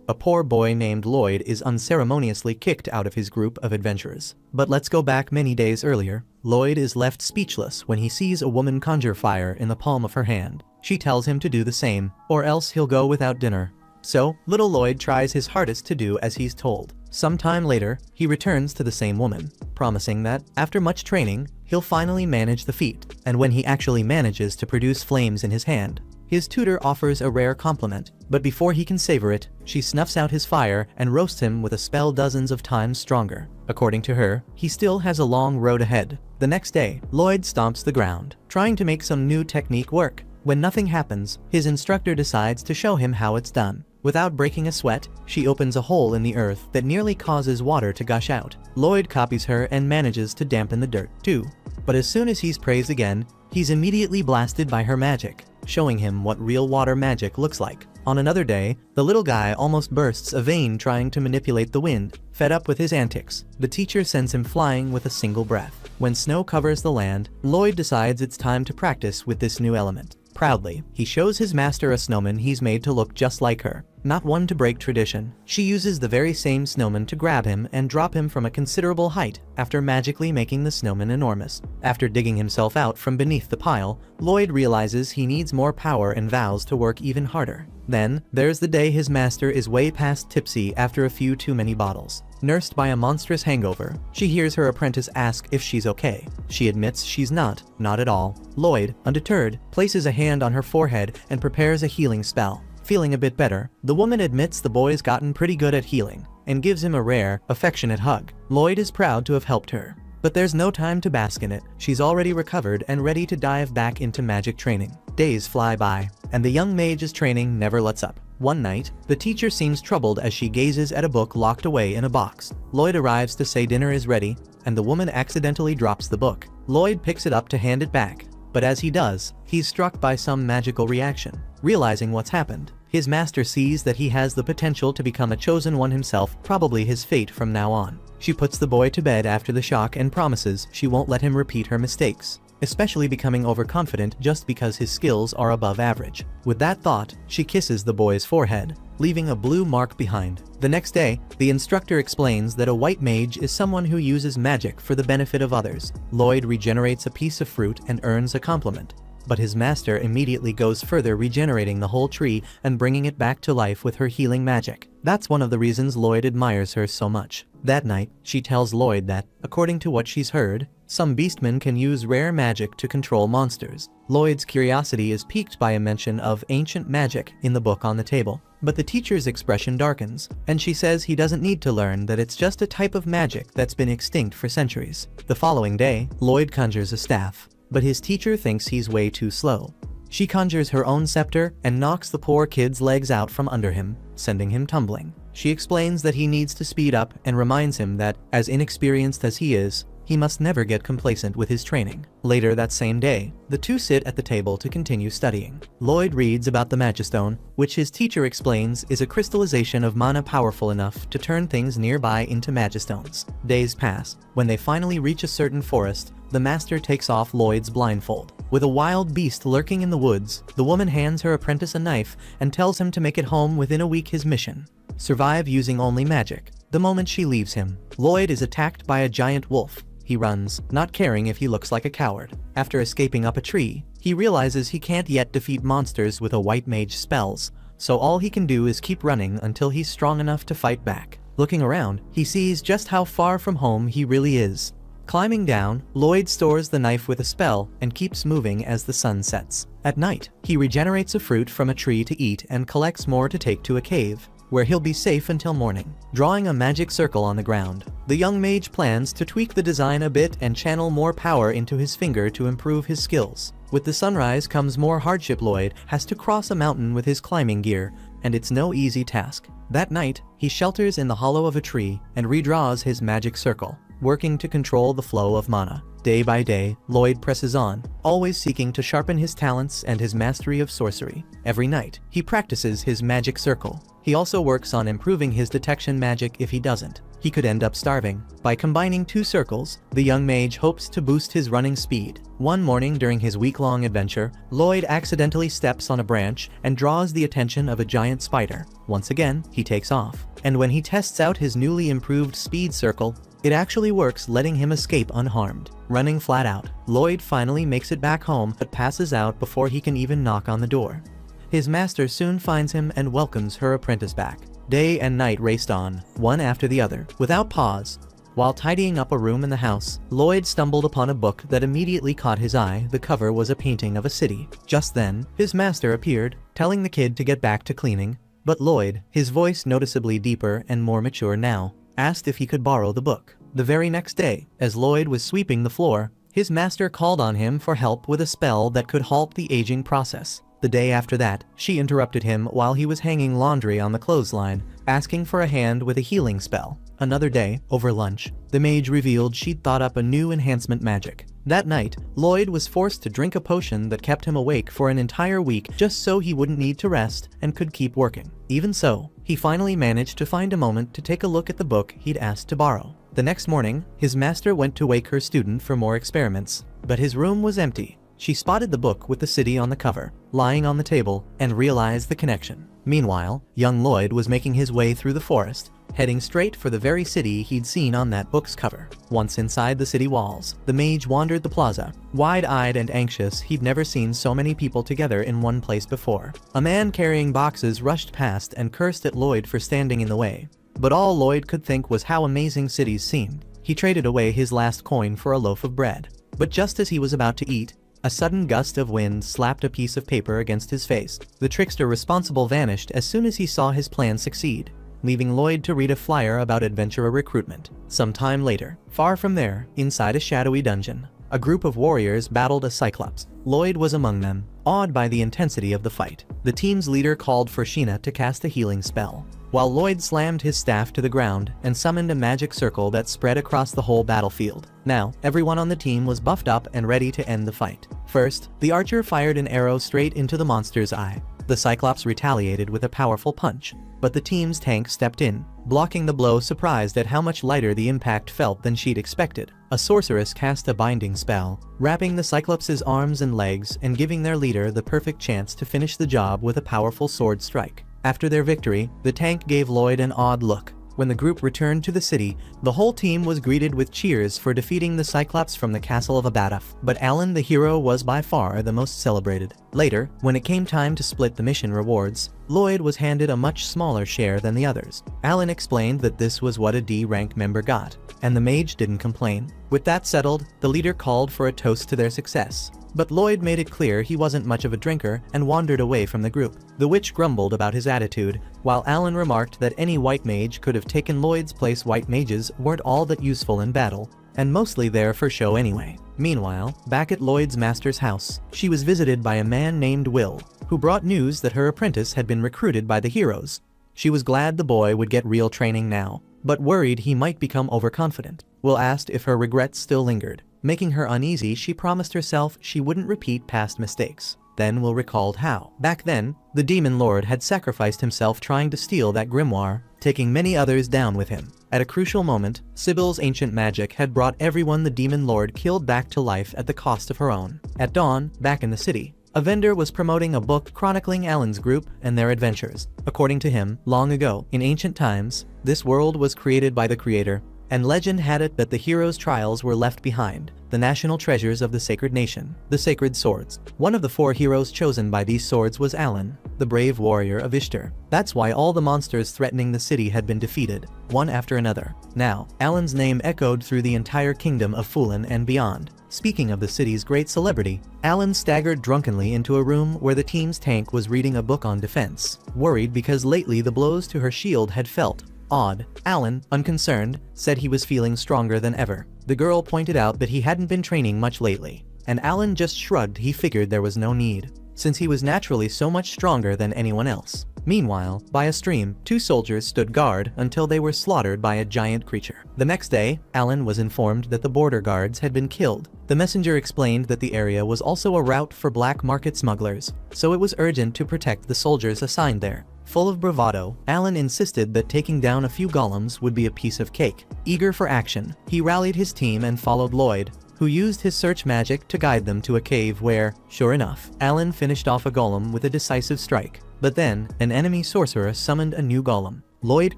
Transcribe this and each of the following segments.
a poor boy named Lloyd is unceremoniously kicked out of his group of adventurers. But let's go back many days earlier. Lloyd is left speechless when he sees a woman conjure fire in the palm of her hand. She tells him to do the same, or else he'll go without dinner. So, little Lloyd tries his hardest to do as he's told. Sometime later, he returns to the same woman, promising that, after much training, he'll finally manage the feat. And when he actually manages to produce flames in his hand, his tutor offers a rare compliment, but before he can savor it, she snuffs out his fire and roasts him with a spell dozens of times stronger. According to her, he still has a long road ahead. The next day, Lloyd stomps the ground, trying to make some new technique work. When nothing happens, his instructor decides to show him how it's done. Without breaking a sweat, she opens a hole in the earth that nearly causes water to gush out. Lloyd copies her and manages to dampen the dirt, too. But as soon as he's praised again, he's immediately blasted by her magic, showing him what real water magic looks like. On another day, the little guy almost bursts a vein trying to manipulate the wind. Fed up with his antics, the teacher sends him flying with a single breath. When snow covers the land, Lloyd decides it's time to practice with this new element. Proudly, he shows his master a snowman he's made to look just like her. Not one to break tradition, she uses the very same snowman to grab him and drop him from a considerable height after magically making the snowman enormous. After digging himself out from beneath the pile, Lloyd realizes he needs more power and vows to work even harder. Then, there's the day his master is way past tipsy after a few too many bottles. Nursed by a monstrous hangover, she hears her apprentice ask if she's okay. She admits she's not at all. Lloyd, undeterred, places a hand on her forehead and prepares a healing spell. Feeling a bit better, the woman admits the boy's gotten pretty good at healing, and gives him a rare, affectionate hug. Lloyd is proud to have helped her. But there's no time to bask in it. She's already recovered and ready to dive back into magic training. Days fly by, and the young mage's training never lets up. One night, the teacher seems troubled as she gazes at a book locked away in a box. Lloyd arrives to say dinner is ready, and the woman accidentally drops the book. Lloyd picks it up to hand it back, but as he does, he's struck by some magical reaction. Realizing what's happened, his master sees that he has the potential to become a chosen one himself, probably his fate from now on. She puts the boy to bed after the shock and promises she won't let him repeat her mistakes, especially becoming overconfident just because his skills are above average. With that thought, she kisses the boy's forehead, leaving a blue mark behind. The next day, the instructor explains that a white mage is someone who uses magic for the benefit of others. Lloyd regenerates a piece of fruit and earns a compliment. But his master immediately goes further, regenerating the whole tree and bringing it back to life with her healing magic. That's one of the reasons Lloyd admires her so much. That night, she tells Lloyd that, according to what she's heard, some beastmen can use rare magic to control monsters. Lloyd's curiosity is piqued by a mention of ancient magic in the book on the table. But the teacher's expression darkens, and she says he doesn't need to learn that it's just a type of magic that's been extinct for centuries. The following day, Lloyd conjures a staff, but his teacher thinks he's way too slow. She conjures her own scepter and knocks the poor kid's legs out from under him, sending him tumbling. She explains that he needs to speed up and reminds him that, as inexperienced as he is, he must never get complacent with his training. Later that same day, the two sit at the table to continue studying. Lloyd reads about the Magistone, which his teacher explains is a crystallization of mana powerful enough to turn things nearby into Magistones. Days pass. When they finally reach a certain forest, the master takes off Lloyd's blindfold. With a wild beast lurking in the woods, the woman hands her apprentice a knife and tells him to make it home within a week. His mission: survive using only magic. The moment she leaves him, Lloyd is attacked by a giant wolf. He runs, not caring if he looks like a coward. After escaping up a tree, he realizes he can't yet defeat monsters with a white mage spells, so all he can do is keep running until he's strong enough to fight back. Looking around, he sees just how far from home he really is. Climbing down, Lloyd stores the knife with a spell and keeps moving as the sun sets. At night, he regenerates a fruit from a tree to eat and collects more to take to a cave, where he'll be safe until morning. Drawing a magic circle on the ground, the young mage plans to tweak the design a bit and channel more power into his finger to improve his skills. With the sunrise comes more hardship. Lloyd has to cross a mountain with his climbing gear, and it's no easy task. That night, he shelters in the hollow of a tree and redraws his magic circle, working to control the flow of mana. Day by day, Lloyd presses on, always seeking to sharpen his talents and his mastery of sorcery. Every night, he practices his magic circle. He also works on improving his detection magic if he doesn't. he could end up starving. By combining two circles, the young mage hopes to boost his running speed. One morning during his week-long adventure, Lloyd accidentally steps on a branch and draws the attention of a giant spider. Once again, he takes off. And when he tests out his newly improved speed circle, it actually works, letting him escape unharmed. Running flat out, Lloyd finally makes it back home but passes out before he can even knock on the door. His master soon finds him and welcomes her apprentice back. Day and night raced on, one after the other, without pause. While tidying up a room in the house, Lloyd stumbled upon a book that immediately caught his eye. The cover was a painting of a city. Just then, his master appeared, telling the kid to get back to cleaning. But Lloyd, his voice noticeably deeper and more mature now, asked if he could borrow the book. The very next day, as Lloyd was sweeping the floor, his master called on him for help with a spell that could halt the aging process. The day after that, she interrupted him while he was hanging laundry on the clothesline, asking for a hand with a healing spell. Another day, over lunch, the mage revealed she'd thought up a new enhancement magic. That night, Lloyd was forced to drink a potion that kept him awake for an entire week just so he wouldn't need to rest and could keep working. Even so, he finally managed to find a moment to take a look at the book he'd asked to borrow. The next morning, his master went to wake her student for more experiments, but his room was empty. She spotted the book with the city on the cover, lying on the table, and realized the connection. Meanwhile, young Lloyd was making his way through the forest, heading straight for the very city he'd seen on that book's cover. Once inside the city walls, the mage wandered the plaza. Wide-eyed and anxious, he'd never seen so many people together in one place before. A man carrying boxes rushed past and cursed at Lloyd for standing in the way. But all Lloyd could think was how amazing cities seemed. He traded away his last coin for a loaf of bread. But just as he was about to eat, a sudden gust of wind slapped a piece of paper against his face. The trickster responsible vanished as soon as he saw his plan succeed, leaving Lloyd to read a flyer about adventurer recruitment. Some time later, far from there, inside a shadowy dungeon, a group of warriors battled a Cyclops. Lloyd was among them, awed by the intensity of the fight. The team's leader called for Sheena to cast a healing spell, while Lloyd slammed his staff to the ground and summoned a magic circle that spread across the whole battlefield. Now, everyone on the team was buffed up and ready to end the fight. First, the archer fired an arrow straight into the monster's eye. The Cyclops retaliated with a powerful punch, but the team's tank stepped in, blocking the blow, surprised at how much lighter the impact felt than she'd expected. A sorceress cast a binding spell, wrapping the Cyclops' arms and legs and giving their leader the perfect chance to finish the job with a powerful sword strike. After their victory, the tank gave Lloyd an odd look. When the group returned to the city, the whole team was greeted with cheers for defeating the Cyclops from the castle of Abaddon. But Alan the hero was by far the most celebrated. Later, when it came time to split the mission rewards, Lloyd was handed a much smaller share than the others. Alan explained that this was what a D-rank member got, and the mage didn't complain. With that settled, the leader called for a toast to their success. But Lloyd made it clear he wasn't much of a drinker and wandered away from the group. The witch grumbled about his attitude, while Alan remarked that any white mage could have taken Lloyd's place. White mages weren't all that useful in battle, and mostly there for show anyway. Meanwhile, back at Lloyd's master's house, she was visited by a man named Will, who brought news that her apprentice had been recruited by the heroes. She was glad the boy would get real training now, but worried he might become overconfident. Will asked if her regrets still lingered. Making her uneasy, she promised herself she wouldn't repeat past mistakes. Then Will recalled how, back then, the Demon Lord had sacrificed himself trying to steal that grimoire, taking many others down with him. At a crucial moment, Sybil's ancient magic had brought everyone the Demon Lord killed back to life at the cost of her own. At dawn, back in the city, a vendor was promoting a book chronicling Alan's group and their adventures. According to him, long ago, in ancient times, this world was created by the Creator, and legend had it that the heroes' trials were left behind, the national treasures of the sacred nation, the sacred swords. One of the 4 heroes chosen by these swords was Alan, the brave warrior of Ishtar. That's why all the monsters threatening the city had been defeated, one after another. Now, Alan's name echoed through the entire kingdom of Fulin and beyond. Speaking of the city's great celebrity, Alan staggered drunkenly into a room where the team's tank was reading a book on defense. Worried because lately the blows to her shield had felt odd, Alan, unconcerned, said he was feeling stronger than ever. The girl pointed out that he hadn't been training much lately, and Alan just shrugged. He figured there was no need, since he was naturally so much stronger than anyone else. Meanwhile, by a stream, 2 soldiers stood guard until they were slaughtered by a giant creature. The next day, Alan was informed that the border guards had been killed. The messenger explained that the area was also a route for black market smugglers, so it was urgent to protect the soldiers assigned there. Full of bravado, Alan insisted that taking down a few golems would be a piece of cake. Eager for action, he rallied his team and followed Lloyd, who used his search magic to guide them to a cave where, sure enough, Alan finished off a golem with a decisive strike. But then, an enemy sorcerer summoned a new golem. Lloyd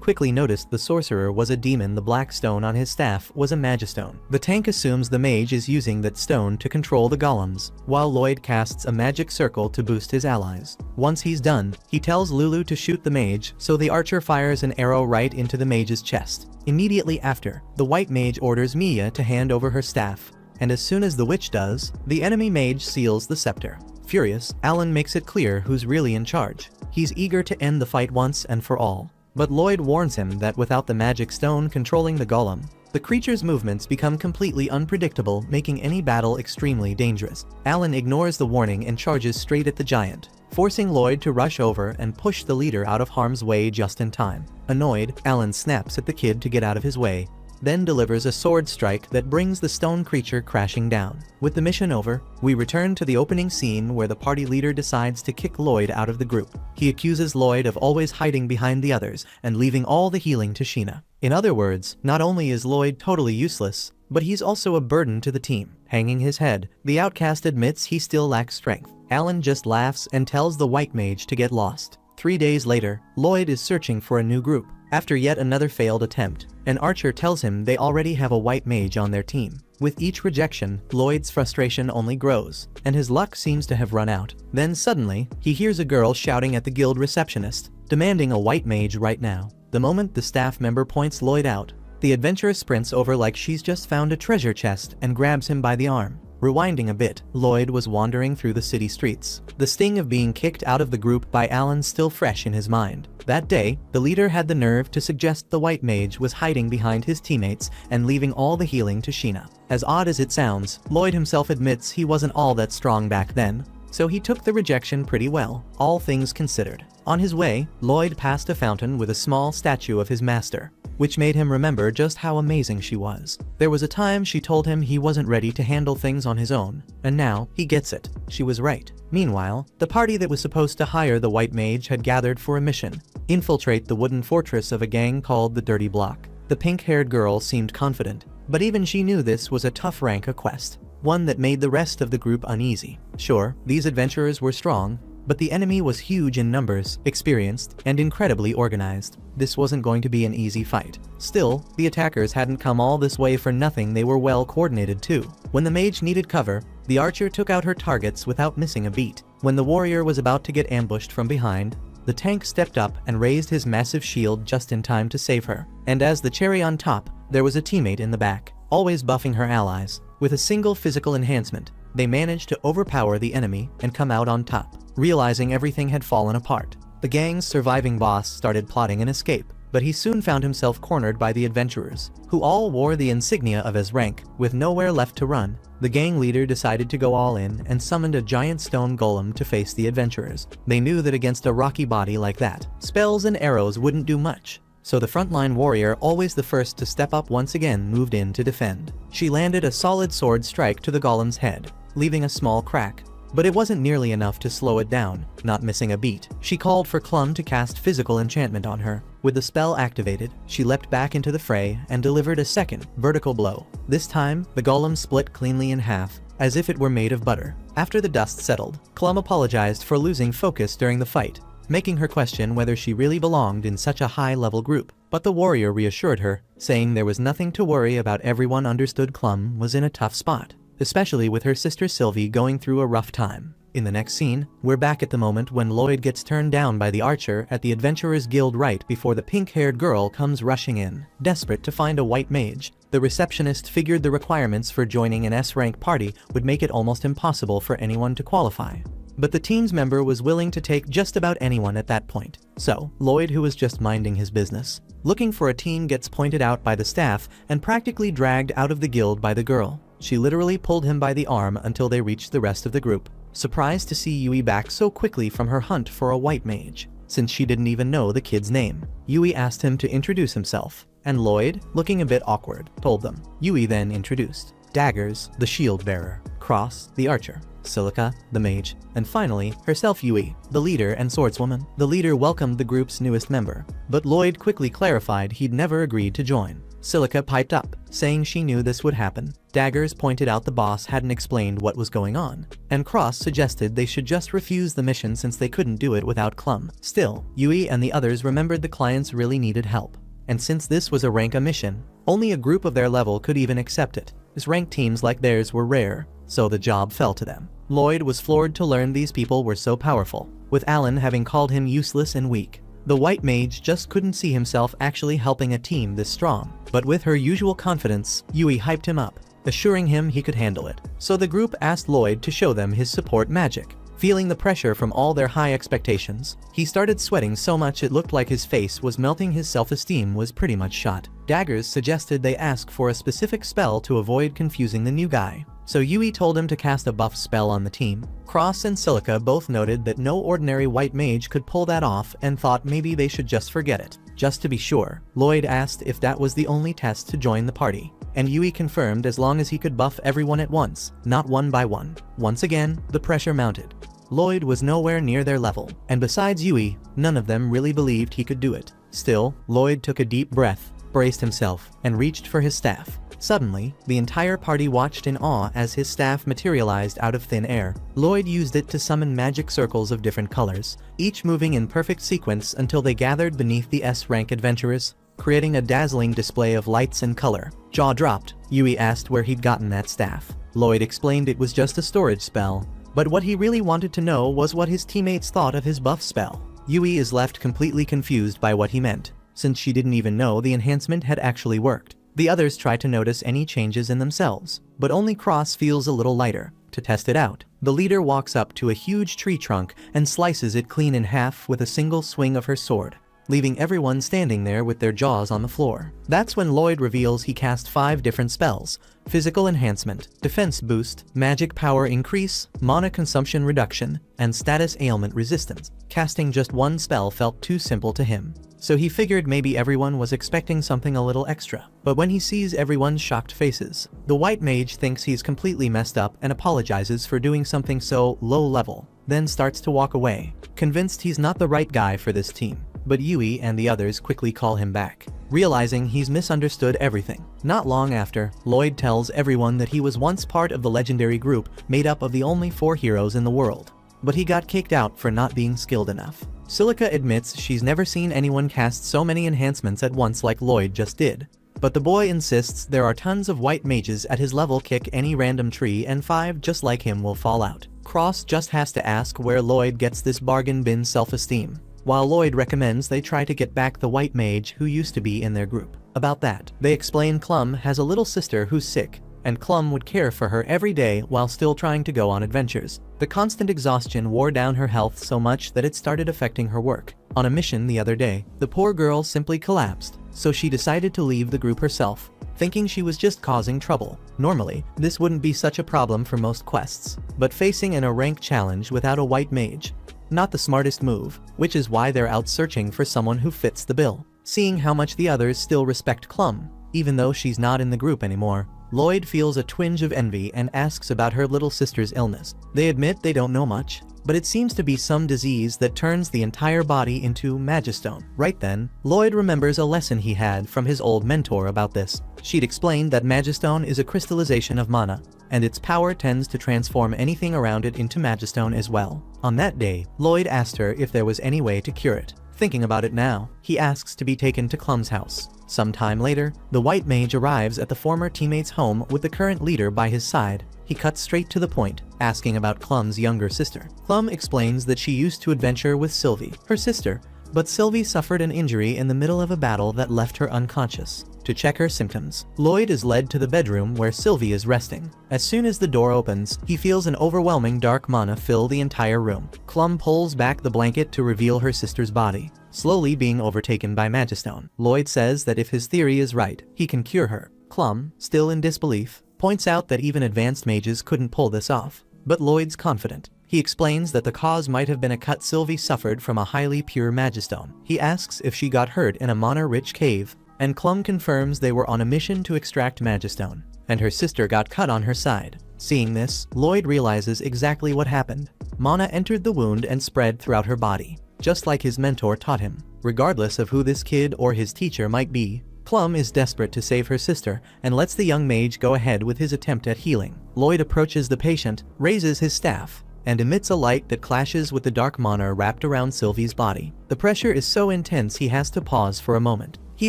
quickly noticed the sorcerer was a demon. The black stone on his staff was a magistone. The tank assumes the mage is using that stone to control the golems, while Lloyd casts a magic circle to boost his allies. Once he's done, he tells Lulu to shoot the mage, so the archer fires an arrow right into the mage's chest. Immediately after, the white mage orders Mia to hand over her staff, and as soon as the witch does, the enemy mage seals the scepter. Furious, Alan makes it clear who's really in charge. He's eager to end the fight once and for all. But Lloyd warns him that without the magic stone controlling the golem, the creature's movements become completely unpredictable, making any battle extremely dangerous. Alan ignores the warning and charges straight at the giant, forcing Lloyd to rush over and push the leader out of harm's way just in time. Annoyed, Alan snaps at the kid to get out of his way, then delivers a sword strike that brings the stone creature crashing down. With the mission over, we return to the opening scene where the party leader decides to kick Lloyd out of the group. He accuses Lloyd of always hiding behind the others and leaving all the healing to Sheena. In other words, not only is Lloyd totally useless, but he's also a burden to the team. Hanging his head, the outcast admits he still lacks strength. Alan just laughs and tells the white mage to get lost. 3 days later, Lloyd is searching for a new group. After yet another failed attempt, an archer tells him they already have a white mage on their team. With each rejection, Lloyd's frustration only grows, and his luck seems to have run out. Then suddenly, he hears a girl shouting at the guild receptionist, demanding a white mage right now. The moment the staff member points Lloyd out, the adventurer sprints over like she's just found a treasure chest and grabs him by the arm. Rewinding a bit, Lloyd was wandering through the city streets, the sting of being kicked out of the group by Alan still fresh in his mind. That day, the leader had the nerve to suggest the white mage was hiding behind his teammates and leaving all the healing to Sheena. As odd as it sounds, Lloyd himself admits he wasn't all that strong back then, so he took the rejection pretty well, all things considered. On his way, Lloyd passed a fountain with a small statue of his master, which made him remember just how amazing she was. There was a time she told him he wasn't ready to handle things on his own, and now he gets it. She was right. Meanwhile, the party that was supposed to hire the white mage had gathered for a mission: infiltrate the wooden fortress of a gang called the Dirty Block. The pink-haired girl seemed confident, but even she knew this was a tough rank a quest, one that made the rest of the group uneasy. Sure, these adventurers were strong, but the enemy was huge in numbers, experienced, and incredibly organized. This wasn't going to be an easy fight. Still, the attackers hadn't come all this way for nothing. They were well coordinated too. When the mage needed cover, the archer took out her targets without missing a beat. When the warrior was about to get ambushed from behind, the tank stepped up and raised his massive shield just in time to save her. And as the cherry on top, there was a teammate in the back, always buffing her allies. With a single physical enhancement, they managed to overpower the enemy and come out on top. Realizing everything had fallen apart, the gang's surviving boss started plotting an escape, but he soon found himself cornered by the adventurers, who all wore the insignia of his rank. With nowhere left to run, the gang leader decided to go all in and summoned a giant stone golem to face the adventurers. They knew that against a rocky body like that, spells and arrows wouldn't do much, so the frontline warrior, always the first to step up, once again moved in to defend. She landed a solid sword strike to the golem's head, leaving a small crack. But it wasn't nearly enough to slow it down. Not missing a beat, she called for Clum to cast physical enchantment on her. With the spell activated, she leapt back into the fray and delivered a second, vertical blow. This time, the golem split cleanly in half, as if it were made of butter. After the dust settled, Clum apologized for losing focus during the fight, making her question whether she really belonged in such a high-level group. But the warrior reassured her, saying there was nothing to worry about. Everyone understood Clum was in a tough spot, especially with her sister Sylvie going through a rough time. In the next scene, we're back at the moment when Lloyd gets turned down by the archer at the Adventurers Guild right before the pink-haired girl comes rushing in. Desperate to find a white mage, the receptionist figured the requirements for joining an S-rank party would make it almost impossible for anyone to qualify. But the team's member was willing to take just about anyone at that point. So, Lloyd, who was just minding his business, looking for a team, gets pointed out by the staff and practically dragged out of the guild by the girl. She literally pulled him by the arm until they reached the rest of the group. Surprised to see Yui back so quickly from her hunt for a white mage, since she didn't even know the kid's name. Yui asked him to introduce himself, and Lloyd, looking a bit awkward, told them. Yui then introduced Daggers, the shield bearer, Cross, the archer, Silica, the mage, and finally, herself Yui, the leader and swordswoman. The leader welcomed the group's newest member, but Lloyd quickly clarified he'd never agreed to join. Silica piped up, saying she knew this would happen. Daggers pointed out the boss hadn't explained what was going on, and Cross suggested they should just refuse the mission since they couldn't do it without Clum. Still, Yui and the others remembered the clients really needed help, and since this was a rank A mission, only a group of their level could even accept it, as ranked teams like theirs were rare, so the job fell to them. Lloyd was floored to learn these people were so powerful, with Alan having called him useless and weak. The white mage just couldn't see himself actually helping a team this strong, but with her usual confidence, Yui hyped him up, assuring him he could handle it. So the group asked Lloyd to show them his support magic. Feeling the pressure from all their high expectations, he started sweating so much it looked like his face was melting. His self-esteem was pretty much shot. Daggers suggested they ask for a specific spell to avoid confusing the new guy, so Yui told him to cast a buff spell on the team. Cross and Silica both noted that no ordinary white mage could pull that off and thought maybe they should just forget it. Just to be sure, Lloyd asked if that was the only test to join the party, and Yui confirmed as long as he could buff everyone at once, not one by one. Once again, the pressure mounted. Lloyd was nowhere near their level, and besides Yui, none of them really believed he could do it. Still, Lloyd took a deep breath, braced himself, and reached for his staff. Suddenly, the entire party watched in awe as his staff materialized out of thin air. Lloyd used it to summon magic circles of different colors, each moving in perfect sequence until they gathered beneath the S-rank adventurers, creating a dazzling display of lights and color. Jaw dropped, Yui asked where he'd gotten that staff. Lloyd explained it was just a storage spell, but what he really wanted to know was what his teammates thought of his buff spell. Yui is left completely confused by what he meant, since she didn't even know the enhancement had actually worked. The others try to notice any changes in themselves, but only Cross feels a little lighter. To test it out, the leader walks up to a huge tree trunk and slices it clean in half with a single swing of her sword, leaving everyone standing there with their jaws on the floor. That's when Lloyd reveals he cast 5 different spells: physical enhancement, defense boost, magic power increase, mana consumption reduction, and status ailment resistance. Casting just one spell felt too simple to him, so he figured maybe everyone was expecting something a little extra. But when he sees everyone's shocked faces, the white mage thinks he's completely messed up and apologizes for doing something so low level, then starts to walk away, convinced he's not the right guy for this team. But Yui and the others quickly call him back, realizing he's misunderstood everything. Not long after, Lloyd tells everyone that he was once part of the legendary group made up of the only 4 heroes in the world, but he got kicked out for not being skilled enough. Silica admits she's never seen anyone cast so many enhancements at once like Lloyd just did, but the boy insists there are tons of white mages at his level kick any random tree and 5 just like him will fall out. Cross just has to ask where Lloyd gets this bargain bin self-esteem, while Lloyd recommends they try to get back the white mage who used to be in their group. About that, they explain Clum has a little sister who's sick, and Clum would care for her every day while still trying to go on adventures. The constant exhaustion wore down her health so much that it started affecting her work. On a mission the other day, the poor girl simply collapsed, so she decided to leave the group herself, thinking she was just causing trouble. Normally, this wouldn't be such a problem for most quests, but facing a rank challenge without a white mage, not the smartest move, which is why they're out searching for someone who fits the bill. Seeing how much the others still respect Clum, even though she's not in the group anymore, Lloyd feels a twinge of envy and asks about her little sister's illness. They admit they don't know much, but it seems to be some disease that turns the entire body into Magistone. Right then, Lloyd remembers a lesson he had from his old mentor about this. She'd explained that Magistone is a crystallization of mana, and its power tends to transform anything around it into Magistone as well. On that day, Lloyd asked her if there was any way to cure it. Thinking about it now, he asks to be taken to Clum's house. Sometime later, the white mage arrives at the former teammate's home with the current leader by his side. He cuts straight to the point, asking about Clum's younger sister. Clum explains that she used to adventure with Sylvie, her sister, but Sylvie suffered an injury in the middle of a battle that left her unconscious. To check her symptoms, Lloyd is led to the bedroom where Sylvie is resting. As soon as the door opens, he feels an overwhelming dark mana fill the entire room. Clum pulls back the blanket to reveal her sister's body, slowly being overtaken by Magistone. Lloyd says that if his theory is right, he can cure her. Clum, still in disbelief, points out that even advanced mages couldn't pull this off, but Lloyd's confident. He explains that the cause might have been a cut Sylvie suffered from a highly pure Magistone. He asks if she got hurt in a mana-rich cave, and Clum confirms they were on a mission to extract Magistone, and her sister got cut on her side. Seeing this, Lloyd realizes exactly what happened. Mana entered the wound and spread throughout her body, just like his mentor taught him. Regardless of who this kid or his teacher might be, Plum is desperate to save her sister and lets the young mage go ahead with his attempt at healing. Lloyd approaches the patient, raises his staff, and emits a light that clashes with the dark mana wrapped around Sylvie's body. The pressure is so intense he has to pause for a moment. He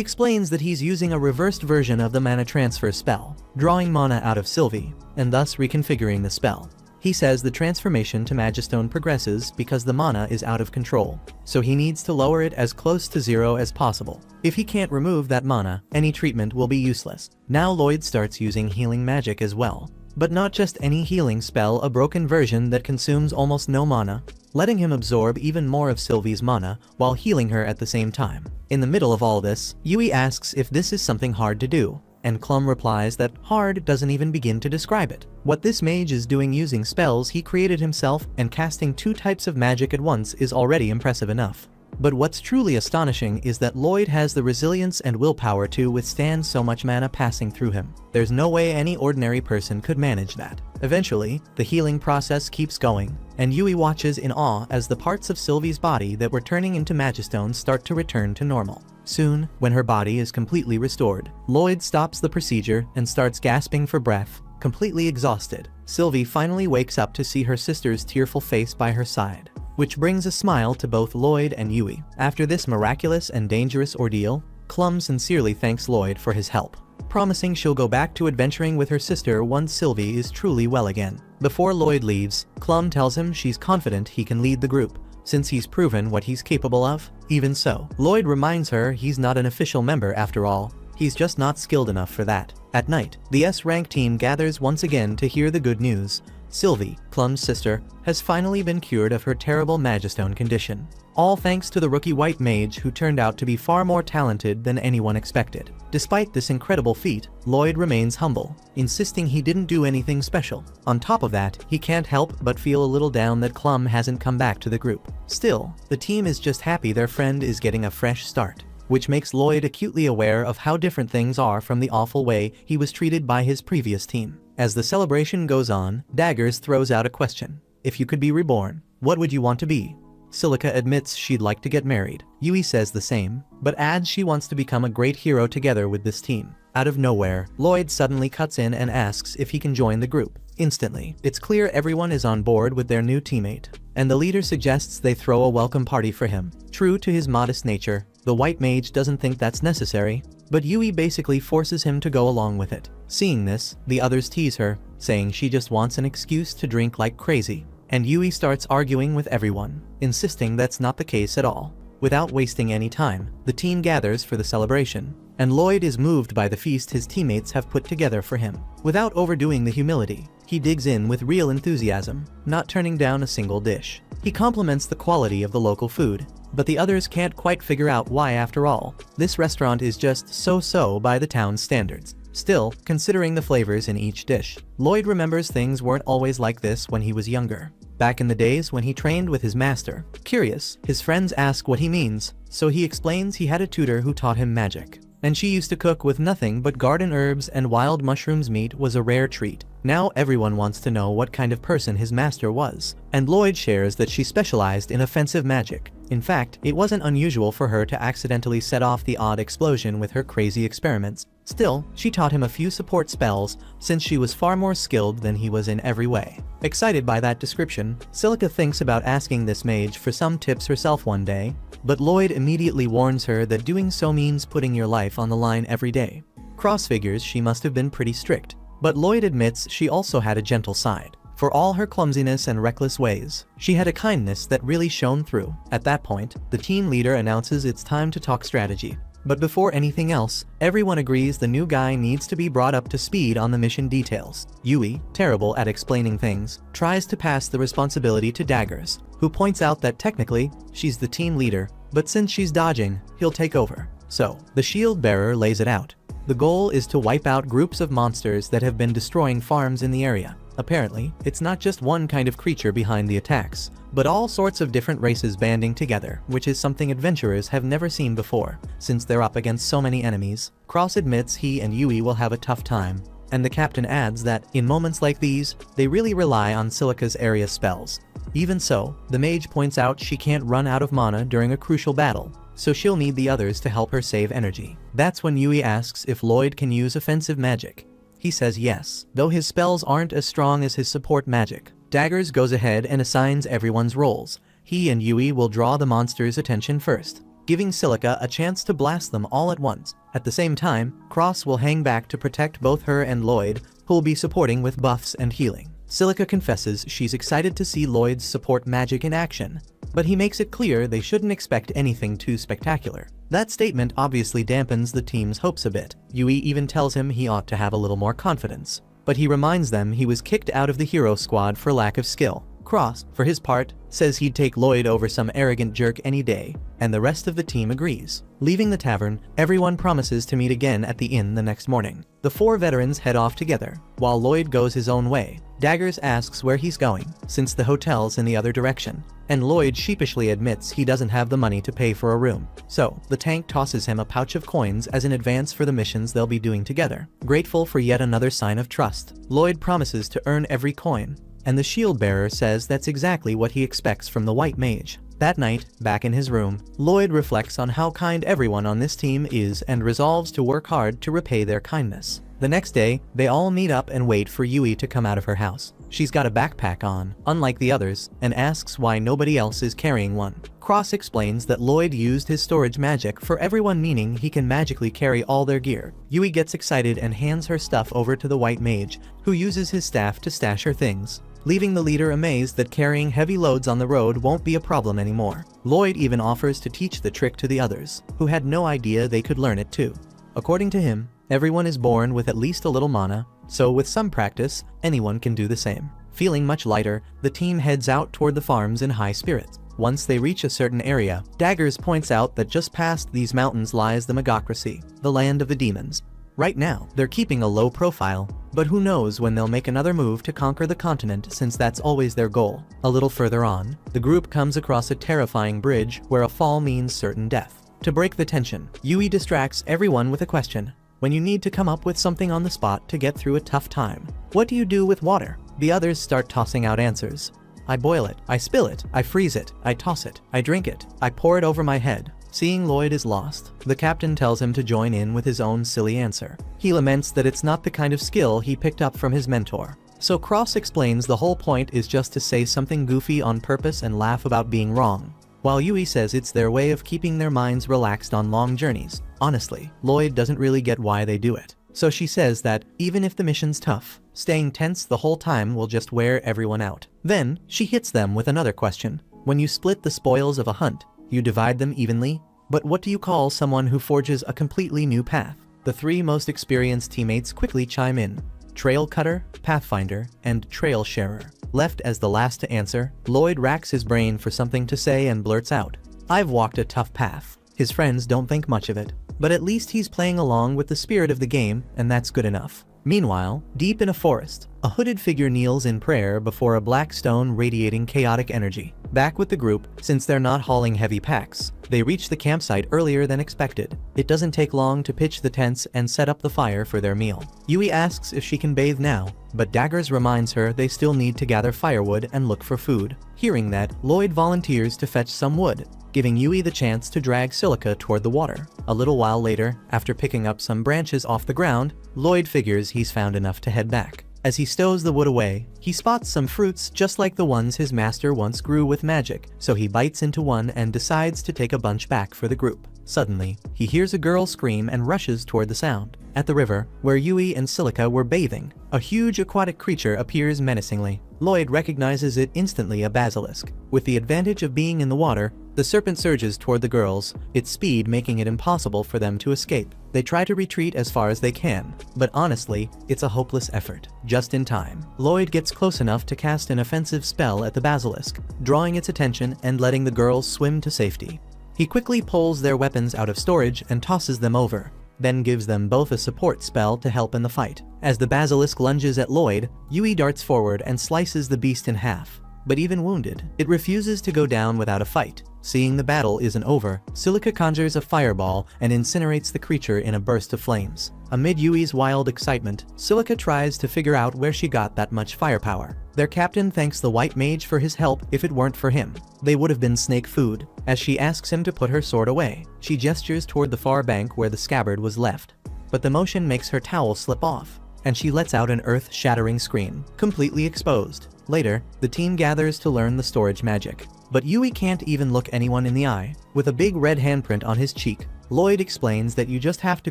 explains that he's using a reversed version of the mana transfer spell, drawing mana out of Sylvie, and thus reconfiguring the spell. He says the transformation to Magistone progresses because the mana is out of control, so he needs to lower it as close to zero as possible. If he can't remove that mana, any treatment will be useless. Now Lloyd starts using healing magic as well. But not just any healing spell, a broken version that consumes almost no mana, letting him absorb even more of Sylvie's mana while healing her at the same time. In the middle of all this, Yui asks if this is something hard to do, and Clum replies that hard doesn't even begin to describe it. What this mage is doing using spells he created himself and casting 2 types of magic at once is already impressive enough. But what's truly astonishing is that Lloyd has the resilience and willpower to withstand so much mana passing through him. There's no way any ordinary person could manage that. Eventually, the healing process keeps going, and Yui watches in awe as the parts of Sylvie's body that were turning into Magistones start to return to normal. Soon, when her body is completely restored, Lloyd stops the procedure and starts gasping for breath, completely exhausted. Sylvie finally wakes up to see her sister's tearful face by her side, which brings a smile to both Lloyd and Yui. After this miraculous and dangerous ordeal, Clum sincerely thanks Lloyd for his help, promising she'll go back to adventuring with her sister once Sylvie is truly well again. Before Lloyd leaves, Clum tells him she's confident he can lead the group, since he's proven what he's capable of. Even so, Lloyd reminds her he's not an official member after all. He's just not skilled enough for that. At night, the S-rank team gathers once again to hear the good news. Sylvie, Clum's sister, has finally been cured of her terrible Magistone condition. All thanks to the rookie white mage who turned out to be far more talented than anyone expected. Despite this incredible feat, Lloyd remains humble, insisting he didn't do anything special. On top of that, he can't help but feel a little down that Clum hasn't come back to the group. Still, the team is just happy their friend is getting a fresh start, which makes Lloyd acutely aware of how different things are from the awful way he was treated by his previous team. As the celebration goes on, Daggers throws out a question. If you could be reborn, what would you want to be? Silica admits she'd like to get married. Yui says the same, but adds she wants to become a great hero together with this team. Out of nowhere, Lloyd suddenly cuts in and asks if he can join the group. Instantly, it's clear everyone is on board with their new teammate, and the leader suggests they throw a welcome party for him. True to his modest nature, the white mage doesn't think that's necessary, but Yui basically forces him to go along with it. Seeing this, the others tease her, saying she just wants an excuse to drink like crazy. And Yui starts arguing with everyone, insisting that's not the case at all. Without wasting any time, the team gathers for the celebration, and Lloyd is moved by the feast his teammates have put together for him. Without overdoing the humility, he digs in with real enthusiasm, not turning down a single dish. He compliments the quality of the local food, but the others can't quite figure out why after all. This restaurant is just so-so by the town's standards. Still, considering the flavors in each dish, Lloyd remembers things weren't always like this when he was younger. Back in the days when he trained with his master. Curious, his friends ask what he means, so he explains he had a tutor who taught him magic, and she used to cook with nothing but garden herbs and wild mushrooms. Meat was a rare treat. Now everyone wants to know what kind of person his master was, and Lloyd shares that she specialized in offensive magic. In fact, it wasn't unusual for her to accidentally set off the odd explosion with her crazy experiments. Still, she taught him a few support spells, since she was far more skilled than he was in every way. Excited by that description, Silica thinks about asking this mage for some tips herself one day, but Lloyd immediately warns her that doing so means putting your life on the line every day. Cross figures she must have been pretty strict, but Lloyd admits she also had a gentle side. For all her clumsiness and reckless ways, she had a kindness that really shone through. At that point, the team leader announces it's time to talk strategy. But before anything else, everyone agrees the new guy needs to be brought up to speed on the mission details. Yui, terrible at explaining things, tries to pass the responsibility to Daggers, who points out that technically, she's the team leader, but since she's dodging, he'll take over. So, the shield bearer lays it out. The goal is to wipe out groups of monsters that have been destroying farms in the area. Apparently, it's not just one kind of creature behind the attacks, but all sorts of different races banding together, which is something adventurers have never seen before, since they're up against so many enemies. Cross admits he and Yui will have a tough time, and the captain adds that, in moments like these, they really rely on Silica's area spells. Even so, the mage points out she can't run out of mana during a crucial battle, so she'll need the others to help her save energy. That's when Yui asks if Lloyd can use offensive magic. He says yes, though his spells aren't as strong as his support magic. Daggers goes ahead and assigns everyone's roles. He and Yui will draw the monster's attention first, giving Silica a chance to blast them all at once. At the same time, Cross will hang back to protect both her and Lloyd, who'll be supporting with buffs and healing. Silica confesses she's excited to see Lloyd's support magic in action, but he makes it clear they shouldn't expect anything too spectacular. That statement obviously dampens the team's hopes a bit. Yui even tells him he ought to have a little more confidence, but he reminds them he was kicked out of the hero squad for lack of skill. Cross, for his part, says he'd take Lloyd over some arrogant jerk any day, and the rest of the team agrees. Leaving the tavern, everyone promises to meet again at the inn the next morning. The 4 veterans head off together, while Lloyd goes his own way. Daggers asks where he's going, since the hotel's in the other direction, and Lloyd sheepishly admits he doesn't have the money to pay for a room. So, the tank tosses him a pouch of coins as an advance for the missions they'll be doing together. Grateful for yet another sign of trust, Lloyd promises to earn every coin, and the shield bearer says that's exactly what he expects from the white mage. That night, back in his room, Lloyd reflects on how kind everyone on this team is and resolves to work hard to repay their kindness. The next day, they all meet up and wait for Yui to come out of her house. She's got a backpack on, unlike the others, and asks why nobody else is carrying one. Cross explains that Lloyd used his storage magic for everyone, meaning he can magically carry all their gear. Yui gets excited and hands her stuff over to the white mage, who uses his staff to stash her things, leaving the leader amazed that carrying heavy loads on the road won't be a problem anymore. Lloyd even offers to teach the trick to the others, who had no idea they could learn it too. According to him, everyone is born with at least a little mana, so with some practice, anyone can do the same. Feeling much lighter, the team heads out toward the farms in high spirits. Once they reach a certain area, Daggers points out that just past these mountains lies the Megocracy, the land of the demons. Right now, they're keeping a low profile, but who knows when they'll make another move to conquer the continent, since that's always their goal. A little further on, the group comes across a terrifying bridge where a fall means certain death. To break the tension, Yui distracts everyone with a question. When you need to come up with something on the spot to get through a tough time, what do you do with water? The others start tossing out answers. I boil it, I spill it, I freeze it, I toss it, I drink it, I pour it over my head. Seeing Lloyd is lost, the captain tells him to join in with his own silly answer. He laments that it's not the kind of skill he picked up from his mentor. So Cross explains the whole point is just to say something goofy on purpose and laugh about being wrong, while Yui says it's their way of keeping their minds relaxed on long journeys. Honestly, Lloyd doesn't really get why they do it. So she says that, even if the mission's tough, staying tense the whole time will just wear everyone out. Then, she hits them with another question. When you split the spoils of a hunt, you divide them evenly? But what do you call someone who forges a completely new path? The 3 most experienced teammates quickly chime in. Trail Cutter, Pathfinder, and Trail Sharer. Left as the last to answer, Lloyd racks his brain for something to say and blurts out, I've walked a tough path. His friends don't think much of it, but at least he's playing along with the spirit of the game, and that's good enough. Meanwhile, deep in a forest, a hooded figure kneels in prayer before a black stone radiating chaotic energy. Back with the group, since they're not hauling heavy packs, they reach the campsite earlier than expected. It doesn't take long to pitch the tents and set up the fire for their meal. Yui asks if she can bathe now, but Daggers reminds her they still need to gather firewood and look for food. Hearing that, Lloyd volunteers to fetch some wood, giving Yui the chance to drag Silica toward the water. A little while later, after picking up some branches off the ground, Lloyd figures he's found enough to head back. As he stows the wood away, he spots some fruits just like the ones his master once grew with magic, so he bites into one and decides to take a bunch back for the group. Suddenly, he hears a girl scream and rushes toward the sound. At the river, where Yui and Silica were bathing, a huge aquatic creature appears menacingly. Lloyd recognizes it instantly, a basilisk. With the advantage of being in the water, the serpent surges toward the girls, its speed making it impossible for them to escape. They try to retreat as far as they can, but honestly, it's a hopeless effort. Just in time, Lloyd gets close enough to cast an offensive spell at the basilisk, drawing its attention and letting the girls swim to safety. He quickly pulls their weapons out of storage and tosses them over, then gives them both a support spell to help in the fight. As the basilisk lunges at Lloyd, Yui darts forward and slices the beast in half. But even wounded, it refuses to go down without a fight. Seeing the battle isn't over, Silica conjures a fireball and incinerates the creature in a burst of flames. Amid Yui's wild excitement, Silica tries to figure out where she got that much firepower. Their captain thanks the white mage for his help. If it weren't for him, they would have been snake food. As she asks him to put her sword away, she gestures toward the far bank where the scabbard was left. But the motion makes her towel slip off, and she lets out an earth-shattering scream, completely exposed. Later, the team gathers to learn the storage magic. But Yui can't even look anyone in the eye. With a big red handprint on his cheek, Lloyd explains that you just have to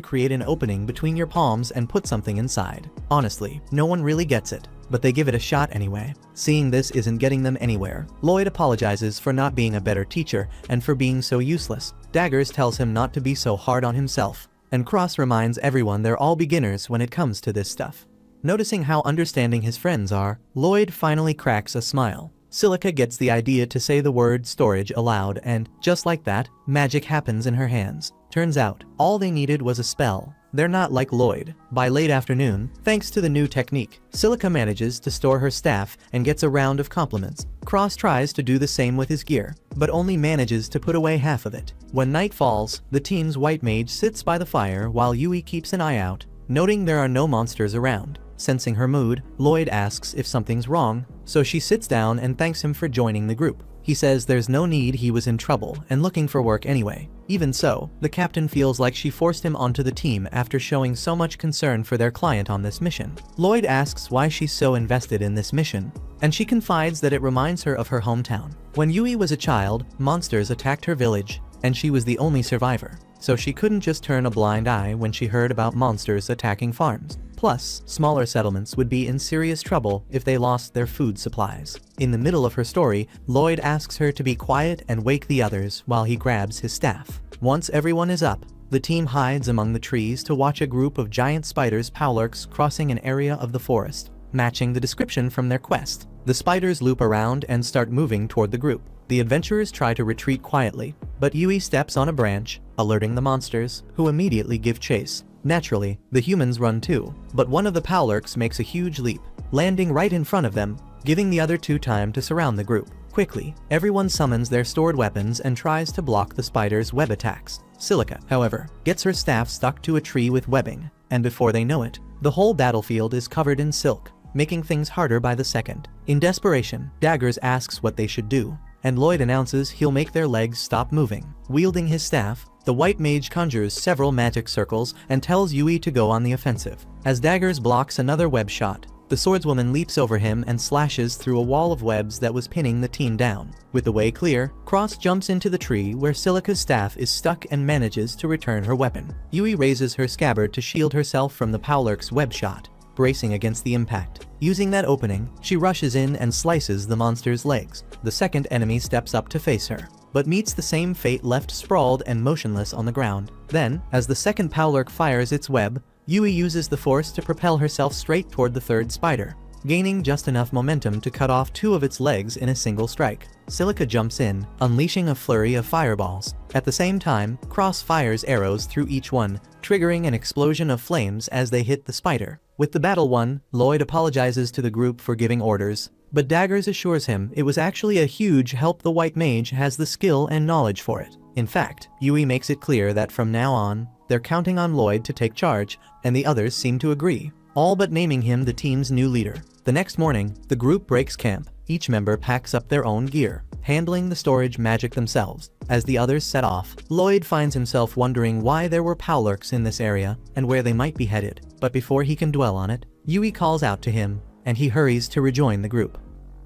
create an opening between your palms and put something inside. Honestly, no one really gets it, but they give it a shot anyway. Seeing this isn't getting them anywhere, Lloyd apologizes for not being a better teacher and for being so useless. Daggers tells him not to be so hard on himself, and Cross reminds everyone they're all beginners when it comes to this stuff. Noticing how understanding his friends are, Lloyd finally cracks a smile. Silica gets the idea to say the word storage aloud, and, just like that, magic happens in her hands. Turns out, all they needed was a spell. They're not like Lloyd. By late afternoon, thanks to the new technique, Silica manages to store her staff and gets a round of compliments. Cross tries to do the same with his gear, but only manages to put away half of it. When night falls, the team's white mage sits by the fire while Yui keeps an eye out, noting there are no monsters around. Sensing her mood, Lloyd asks if something's wrong, so she sits down and thanks him for joining the group. He says there's no need, he was in trouble and looking for work anyway. Even so, the captain feels like she forced him onto the team after showing so much concern for their client on this mission. Lloyd asks why she's so invested in this mission, and she confides that it reminds her of her hometown. When Yui was a child, monsters attacked her village, and she was the only survivor, so she couldn't just turn a blind eye when she heard about monsters attacking farms. Plus, smaller settlements would be in serious trouble if they lost their food supplies. In the middle of her story, Lloyd asks her to be quiet and wake the others while he grabs his staff. Once everyone is up, the team hides among the trees to watch a group of giant spiders powlerks crossing an area of the forest, matching the description from their quest. The spiders loop around and start moving toward the group. The adventurers try to retreat quietly, but Yui steps on a branch, alerting the monsters, who immediately give chase. Naturally, the humans run too, but one of the powlerks makes a huge leap, landing right in front of them, giving the other two time to surround the group. Quickly, everyone summons their stored weapons and tries to block the spider's web attacks. Silica, however, gets her staff stuck to a tree with webbing, and before they know it, the whole battlefield is covered in silk, making things harder by the second. In desperation, Daggers asks what they should do, and Lloyd announces he'll make their legs stop moving. Wielding his staff, the white mage conjures several magic circles and tells Yui to go on the offensive. As Daggers blocks another web shot, the swordswoman leaps over him and slashes through a wall of webs that was pinning the team down. With the way clear, Cross jumps into the tree where Silica's staff is stuck and manages to return her weapon. Yui raises her scabbard to shield herself from the powlerk's web shot, bracing against the impact. Using that opening, she rushes in and slices the monster's legs. The second enemy steps up to face her, but meets the same fate, left sprawled and motionless on the ground. Then, as the second powlerk fires its web, Yui uses the force to propel herself straight toward the third spider, gaining just enough momentum to cut off two of its legs in a single strike. Silica jumps in, unleashing a flurry of fireballs. At the same time, Cross fires arrows through each one, triggering an explosion of flames as they hit the spider. With the battle won, Lloyd apologizes to the group for giving orders, but Daggers assures him it was actually a huge help. The white mage has the skill and knowledge for it. In fact, Yui makes it clear that from now on, they're counting on Lloyd to take charge, and the others seem to agree, all but naming him the team's new leader. The next morning, the group breaks camp. Each member packs up their own gear, handling the storage magic themselves. As the others set off, Lloyd finds himself wondering why there were powlerks in this area and where they might be headed. But before he can dwell on it, Yui calls out to him, and he hurries to rejoin the group.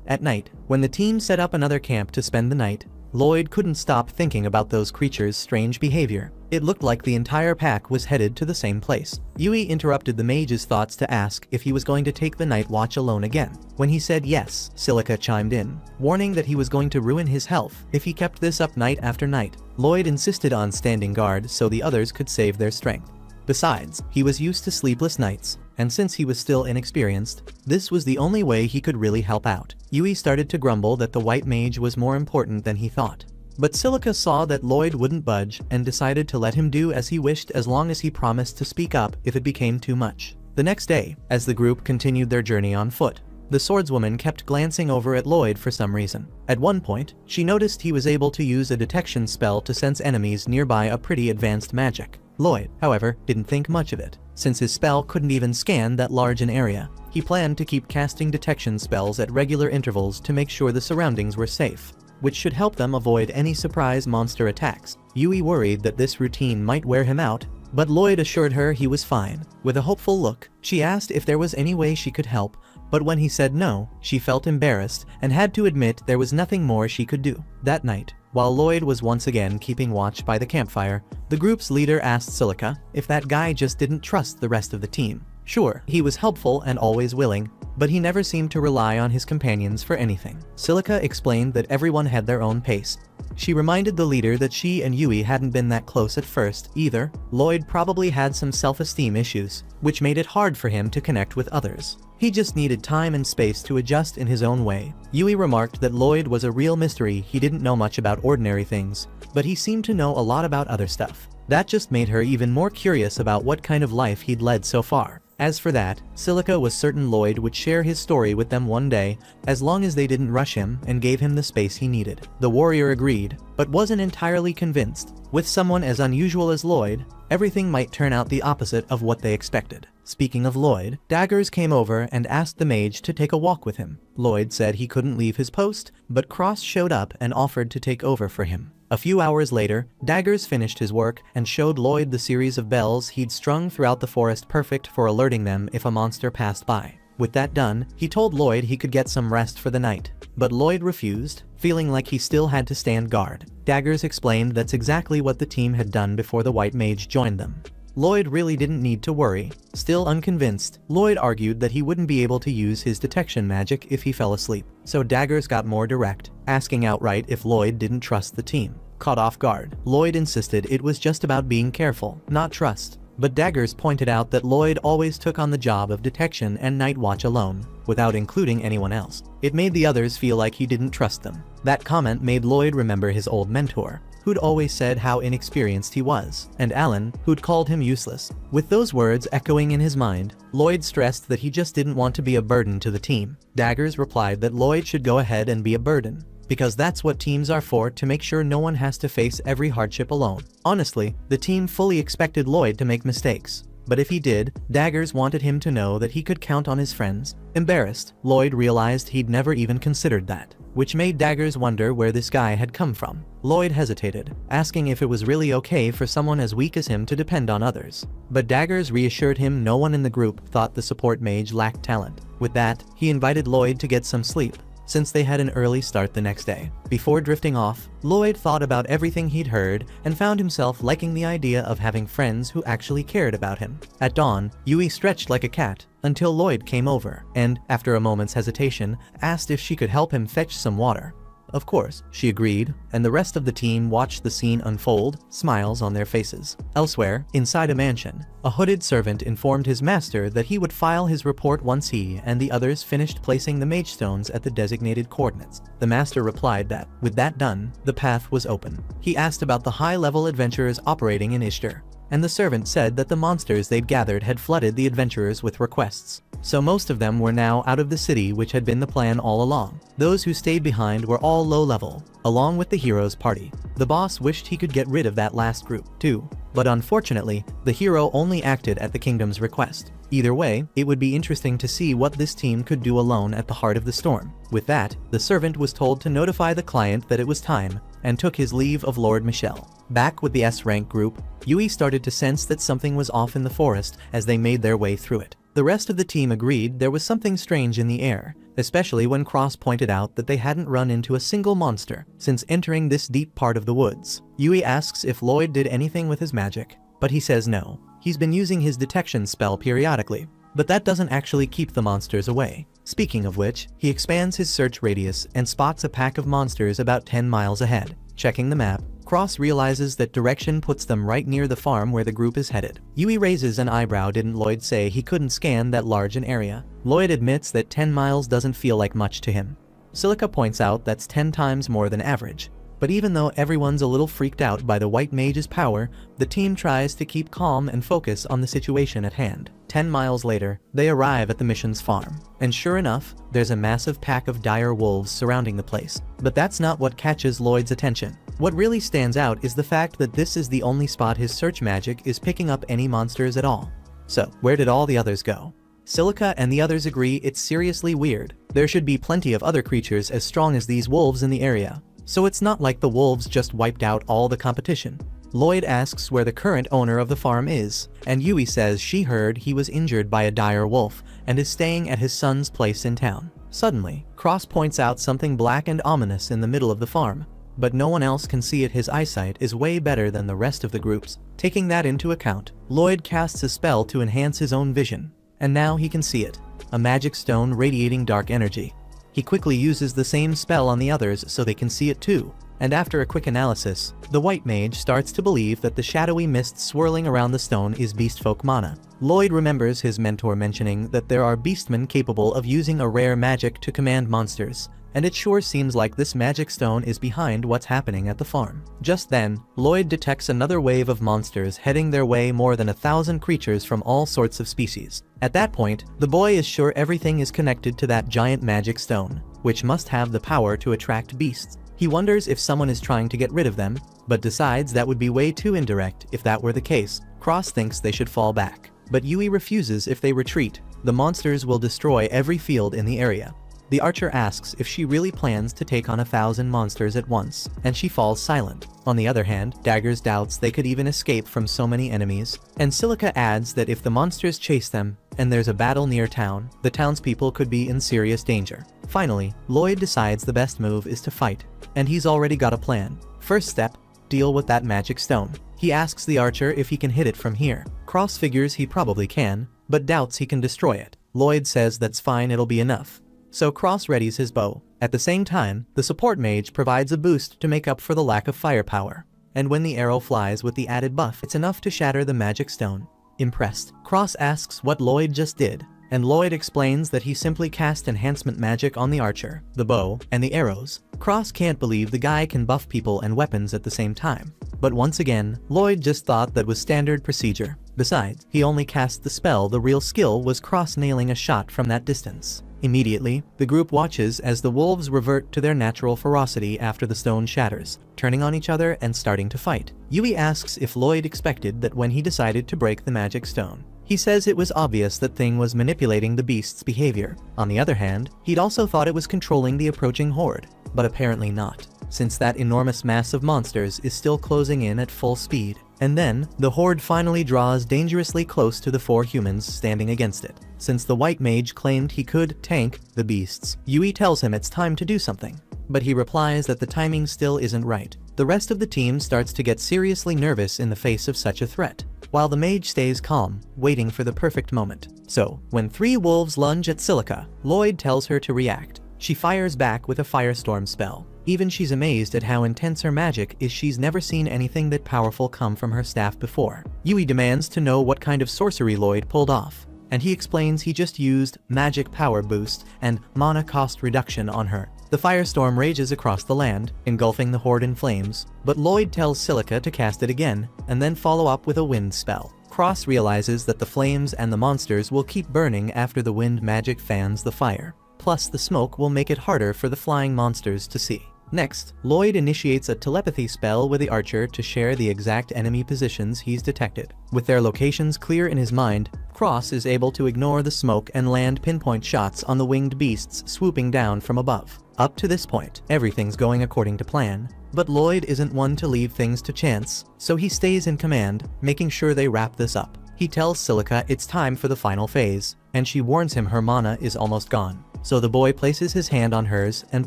At night, when the team set up another camp to spend the night, Lloyd couldn't stop thinking about those creatures' strange behavior. It looked like the entire pack was headed to the same place. Yui interrupted the mage's thoughts to ask if he was going to take the night watch alone again. When he said yes, Silica chimed in, warning that he was going to ruin his health if he kept this up night after night. Lloyd insisted on standing guard so the others could save their strength. Besides, he was used to sleepless nights, and since he was still inexperienced, this was the only way he could really help out. Yui started to grumble that the white mage was more important than he thought. But Silica saw that Lloyd wouldn't budge and decided to let him do as he wished as long as he promised to speak up if it became too much. The next day, as the group continued their journey on foot, The swordswoman kept glancing over at Lloyd for some reason. At one point, she noticed he was able to use a detection spell to sense enemies nearby a pretty advanced magic. Lloyd, however, didn't think much of it. Since his spell couldn't even scan that large an area, he planned to keep casting detection spells at regular intervals to make sure the surroundings were safe, which should help them avoid any surprise monster attacks. Yui worried that this routine might wear him out, but Lloyd assured her he was fine. With a hopeful look, she asked if there was any way she could help, but when he said no, she felt embarrassed and had to admit there was nothing more she could do. That night, while Lloyd was once again keeping watch by the campfire, the group's leader asked Silica if that guy just didn't trust the rest of the team. Sure, he was helpful and always willing, but he never seemed to rely on his companions for anything. Silica explained that everyone had their own pace. She reminded the leader that she and Yui hadn't been that close at first either. Lloyd probably had some self-esteem issues, which made it hard for him to connect with others. He just needed time and space to adjust in his own way. Yui remarked that Lloyd was a real mystery. He didn't know much about ordinary things, but he seemed to know a lot about other stuff. That just made her even more curious about what kind of life he'd led so far. As for that, Silica was certain Lloyd would share his story with them one day, as long as they didn't rush him and gave him the space he needed. The warrior agreed, but wasn't entirely convinced. With someone as unusual as Lloyd, everything might turn out the opposite of what they expected. Speaking of Lloyd, Daggers came over and asked the mage to take a walk with him. Lloyd said he couldn't leave his post, but Cross showed up and offered to take over for him. A few hours later, Daggers finished his work and showed Lloyd the series of bells he'd strung throughout the forest, perfect for alerting them if a monster passed by. With that done, he told Lloyd he could get some rest for the night, but Lloyd refused, feeling like he still had to stand guard. Daggers explained that's exactly what the team had done before the white mage joined them. Lloyd really didn't need to worry. Still unconvinced, Lloyd argued that he wouldn't be able to use his detection magic if he fell asleep. So Daggers got more direct, asking outright if Lloyd didn't trust the team. Caught off guard, Lloyd insisted it was just about being careful, not trust. But Daggers pointed out that Lloyd always took on the job of detection and night watch alone, without including anyone else. It made the others feel like he didn't trust them. That comment made Lloyd remember his old mentor, who'd always said how inexperienced he was, and Alan, who'd called him useless. With those words echoing in his mind, Lloyd stressed that he just didn't want to be a burden to the team. Daggers replied that Lloyd should go ahead and be a burden, because that's what teams are for, to make sure no one has to face every hardship alone. Honestly, the team fully expected Lloyd to make mistakes, but if he did, Daggers wanted him to know that he could count on his friends. Embarrassed, Lloyd realized he'd never even considered that, which made Daggers wonder where this guy had come from. Lloyd hesitated, asking if it was really okay for someone as weak as him to depend on others. But Daggers reassured him no one in the group thought the support mage lacked talent. With that, he invited Lloyd to get some sleep, since they had an early start the next day. Before drifting off, Lloyd thought about everything he'd heard and found himself liking the idea of having friends who actually cared about him. At dawn, Yui stretched like a cat until Lloyd came over and, after a moment's hesitation, asked if she could help him fetch some water. Of course, she agreed, and the rest of the team watched the scene unfold, smiles on their faces. Elsewhere, inside a mansion, a hooded servant informed his master that he would file his report once he and the others finished placing the mage stones at the designated coordinates. The master replied that, with that done, the path was open. He asked about the high-level adventurers operating in Ishtar, and the servant said that the monsters they'd gathered had flooded the adventurers with requests. So most of them were now out of the city, which had been the plan all along. Those who stayed behind were all low level, along with the hero's party. The boss wished he could get rid of that last group, too. But unfortunately, the hero only acted at the kingdom's request. Either way, it would be interesting to see what this team could do alone at the heart of the storm. With that, the servant was told to notify the client that it was time, and took his leave of Lord Michel. Back with the S-rank group, Yui started to sense that something was off in the forest as they made their way through it. The rest of the team agreed there was something strange in the air, especially when Cross pointed out that they hadn't run into a single monster since entering this deep part of the woods. Yui asks if Lloyd did anything with his magic, but he says no. He's been using his detection spell periodically, but that doesn't actually keep the monsters away. Speaking of which, he expands his search radius and spots a pack of monsters about 10 miles ahead. Checking the map, Cross realizes that direction puts them right near the farm where the group is headed. Yui raises an eyebrow. Didn't Lloyd say he couldn't scan that large an area? Lloyd admits that 10 miles doesn't feel like much to him. Silica points out that's 10 times more than average. But even though everyone's a little freaked out by the white mage's power, the team tries to keep calm and focus on the situation at hand. 10 miles later, they arrive at the mission's farm. And sure enough, there's a massive pack of dire wolves surrounding the place. But that's not what catches Lloyd's attention. What really stands out is the fact that this is the only spot his search magic is picking up any monsters at all. So, where did all the others go? Silica and the others agree it's seriously weird. There should be plenty of other creatures as strong as these wolves in the area. So it's not like the wolves just wiped out all the competition. Lloyd asks where the current owner of the farm is, and Yui says she heard he was injured by a dire wolf and is staying at his son's place in town. Suddenly, Cross points out something black and ominous in the middle of the farm, but no one else can see it. His eyesight is way better than the rest of the group's. Taking that into account, Lloyd casts a spell to enhance his own vision, and now he can see it, a magic stone radiating dark energy. He quickly uses the same spell on the others so they can see it too, and after a quick analysis, the white mage starts to believe that the shadowy mist swirling around the stone is beastfolk mana. Lloyd remembers his mentor mentioning that there are beastmen capable of using a rare magic to command monsters, and it sure seems like this magic stone is behind what's happening at the farm. Just then, Lloyd detects another wave of monsters heading their way, more than 1,000 creatures from all sorts of species. At that point, the boy is sure everything is connected to that giant magic stone, which must have the power to attract beasts. He wonders if someone is trying to get rid of them, but decides that would be way too indirect if that were the case. Cross thinks they should fall back, but Yui refuses. If they retreat, the monsters will destroy every field in the area. The archer asks if she really plans to take on 1,000 monsters at once, and she falls silent. On the other hand, Daggers doubts they could even escape from so many enemies, and Silica adds that if the monsters chase them, and there's a battle near town, the townspeople could be in serious danger. Finally, Lloyd decides the best move is to fight, and he's already got a plan. First step, deal with that magic stone. He asks the archer if he can hit it from here. Cross figures he probably can, but doubts he can destroy it. Lloyd says that's fine, it'll be enough. So Cross readies his bow. At the same time, the support mage provides a boost to make up for the lack of firepower. And when the arrow flies with the added buff, it's enough to shatter the magic stone. Impressed, Cross asks what Lloyd just did, and Lloyd explains that he simply cast enhancement magic on the archer, the bow, and the arrows. Cross can't believe the guy can buff people and weapons at the same time. But once again, Lloyd just thought that was standard procedure. Besides, he only cast the spell. The real skill was Cross nailing a shot from that distance. Immediately, the group watches as the wolves revert to their natural ferocity after the stone shatters, turning on each other and starting to fight. Yui asks if Lloyd expected that when he decided to break the magic stone. He says it was obvious that Thing was manipulating the beast's behavior. On the other hand, he'd also thought it was controlling the approaching horde, but apparently not, since that enormous mass of monsters is still closing in at full speed. And then, the horde finally draws dangerously close to the 4 humans standing against it. Since the white mage claimed he could tank the beasts, Yui tells him it's time to do something. But he replies that the timing still isn't right. The rest of the team starts to get seriously nervous in the face of such a threat, while the mage stays calm, waiting for the perfect moment. So, when 3 wolves lunge at Silica, Lloyd tells her to react. She fires back with a firestorm spell. Even she's amazed at how intense her magic is. She's never seen anything that powerful come from her staff before. Yui demands to know what kind of sorcery Lloyd pulled off, and he explains he just used magic power boost and mana cost reduction on her. The firestorm rages across the land, engulfing the horde in flames, but Lloyd tells Silica to cast it again, and then follow up with a wind spell. Cross realizes that the flames and the monsters will keep burning after the wind magic fans the fire. Plus, the smoke will make it harder for the flying monsters to see. Next, Lloyd initiates a telepathy spell with the archer to share the exact enemy positions he's detected. With their locations clear in his mind, Cross is able to ignore the smoke and land pinpoint shots on the winged beasts swooping down from above. Up to this point, everything's going according to plan, but Lloyd isn't one to leave things to chance, so he stays in command, making sure they wrap this up. He tells Silica it's time for the final phase, and she warns him her mana is almost gone. So the boy places his hand on hers and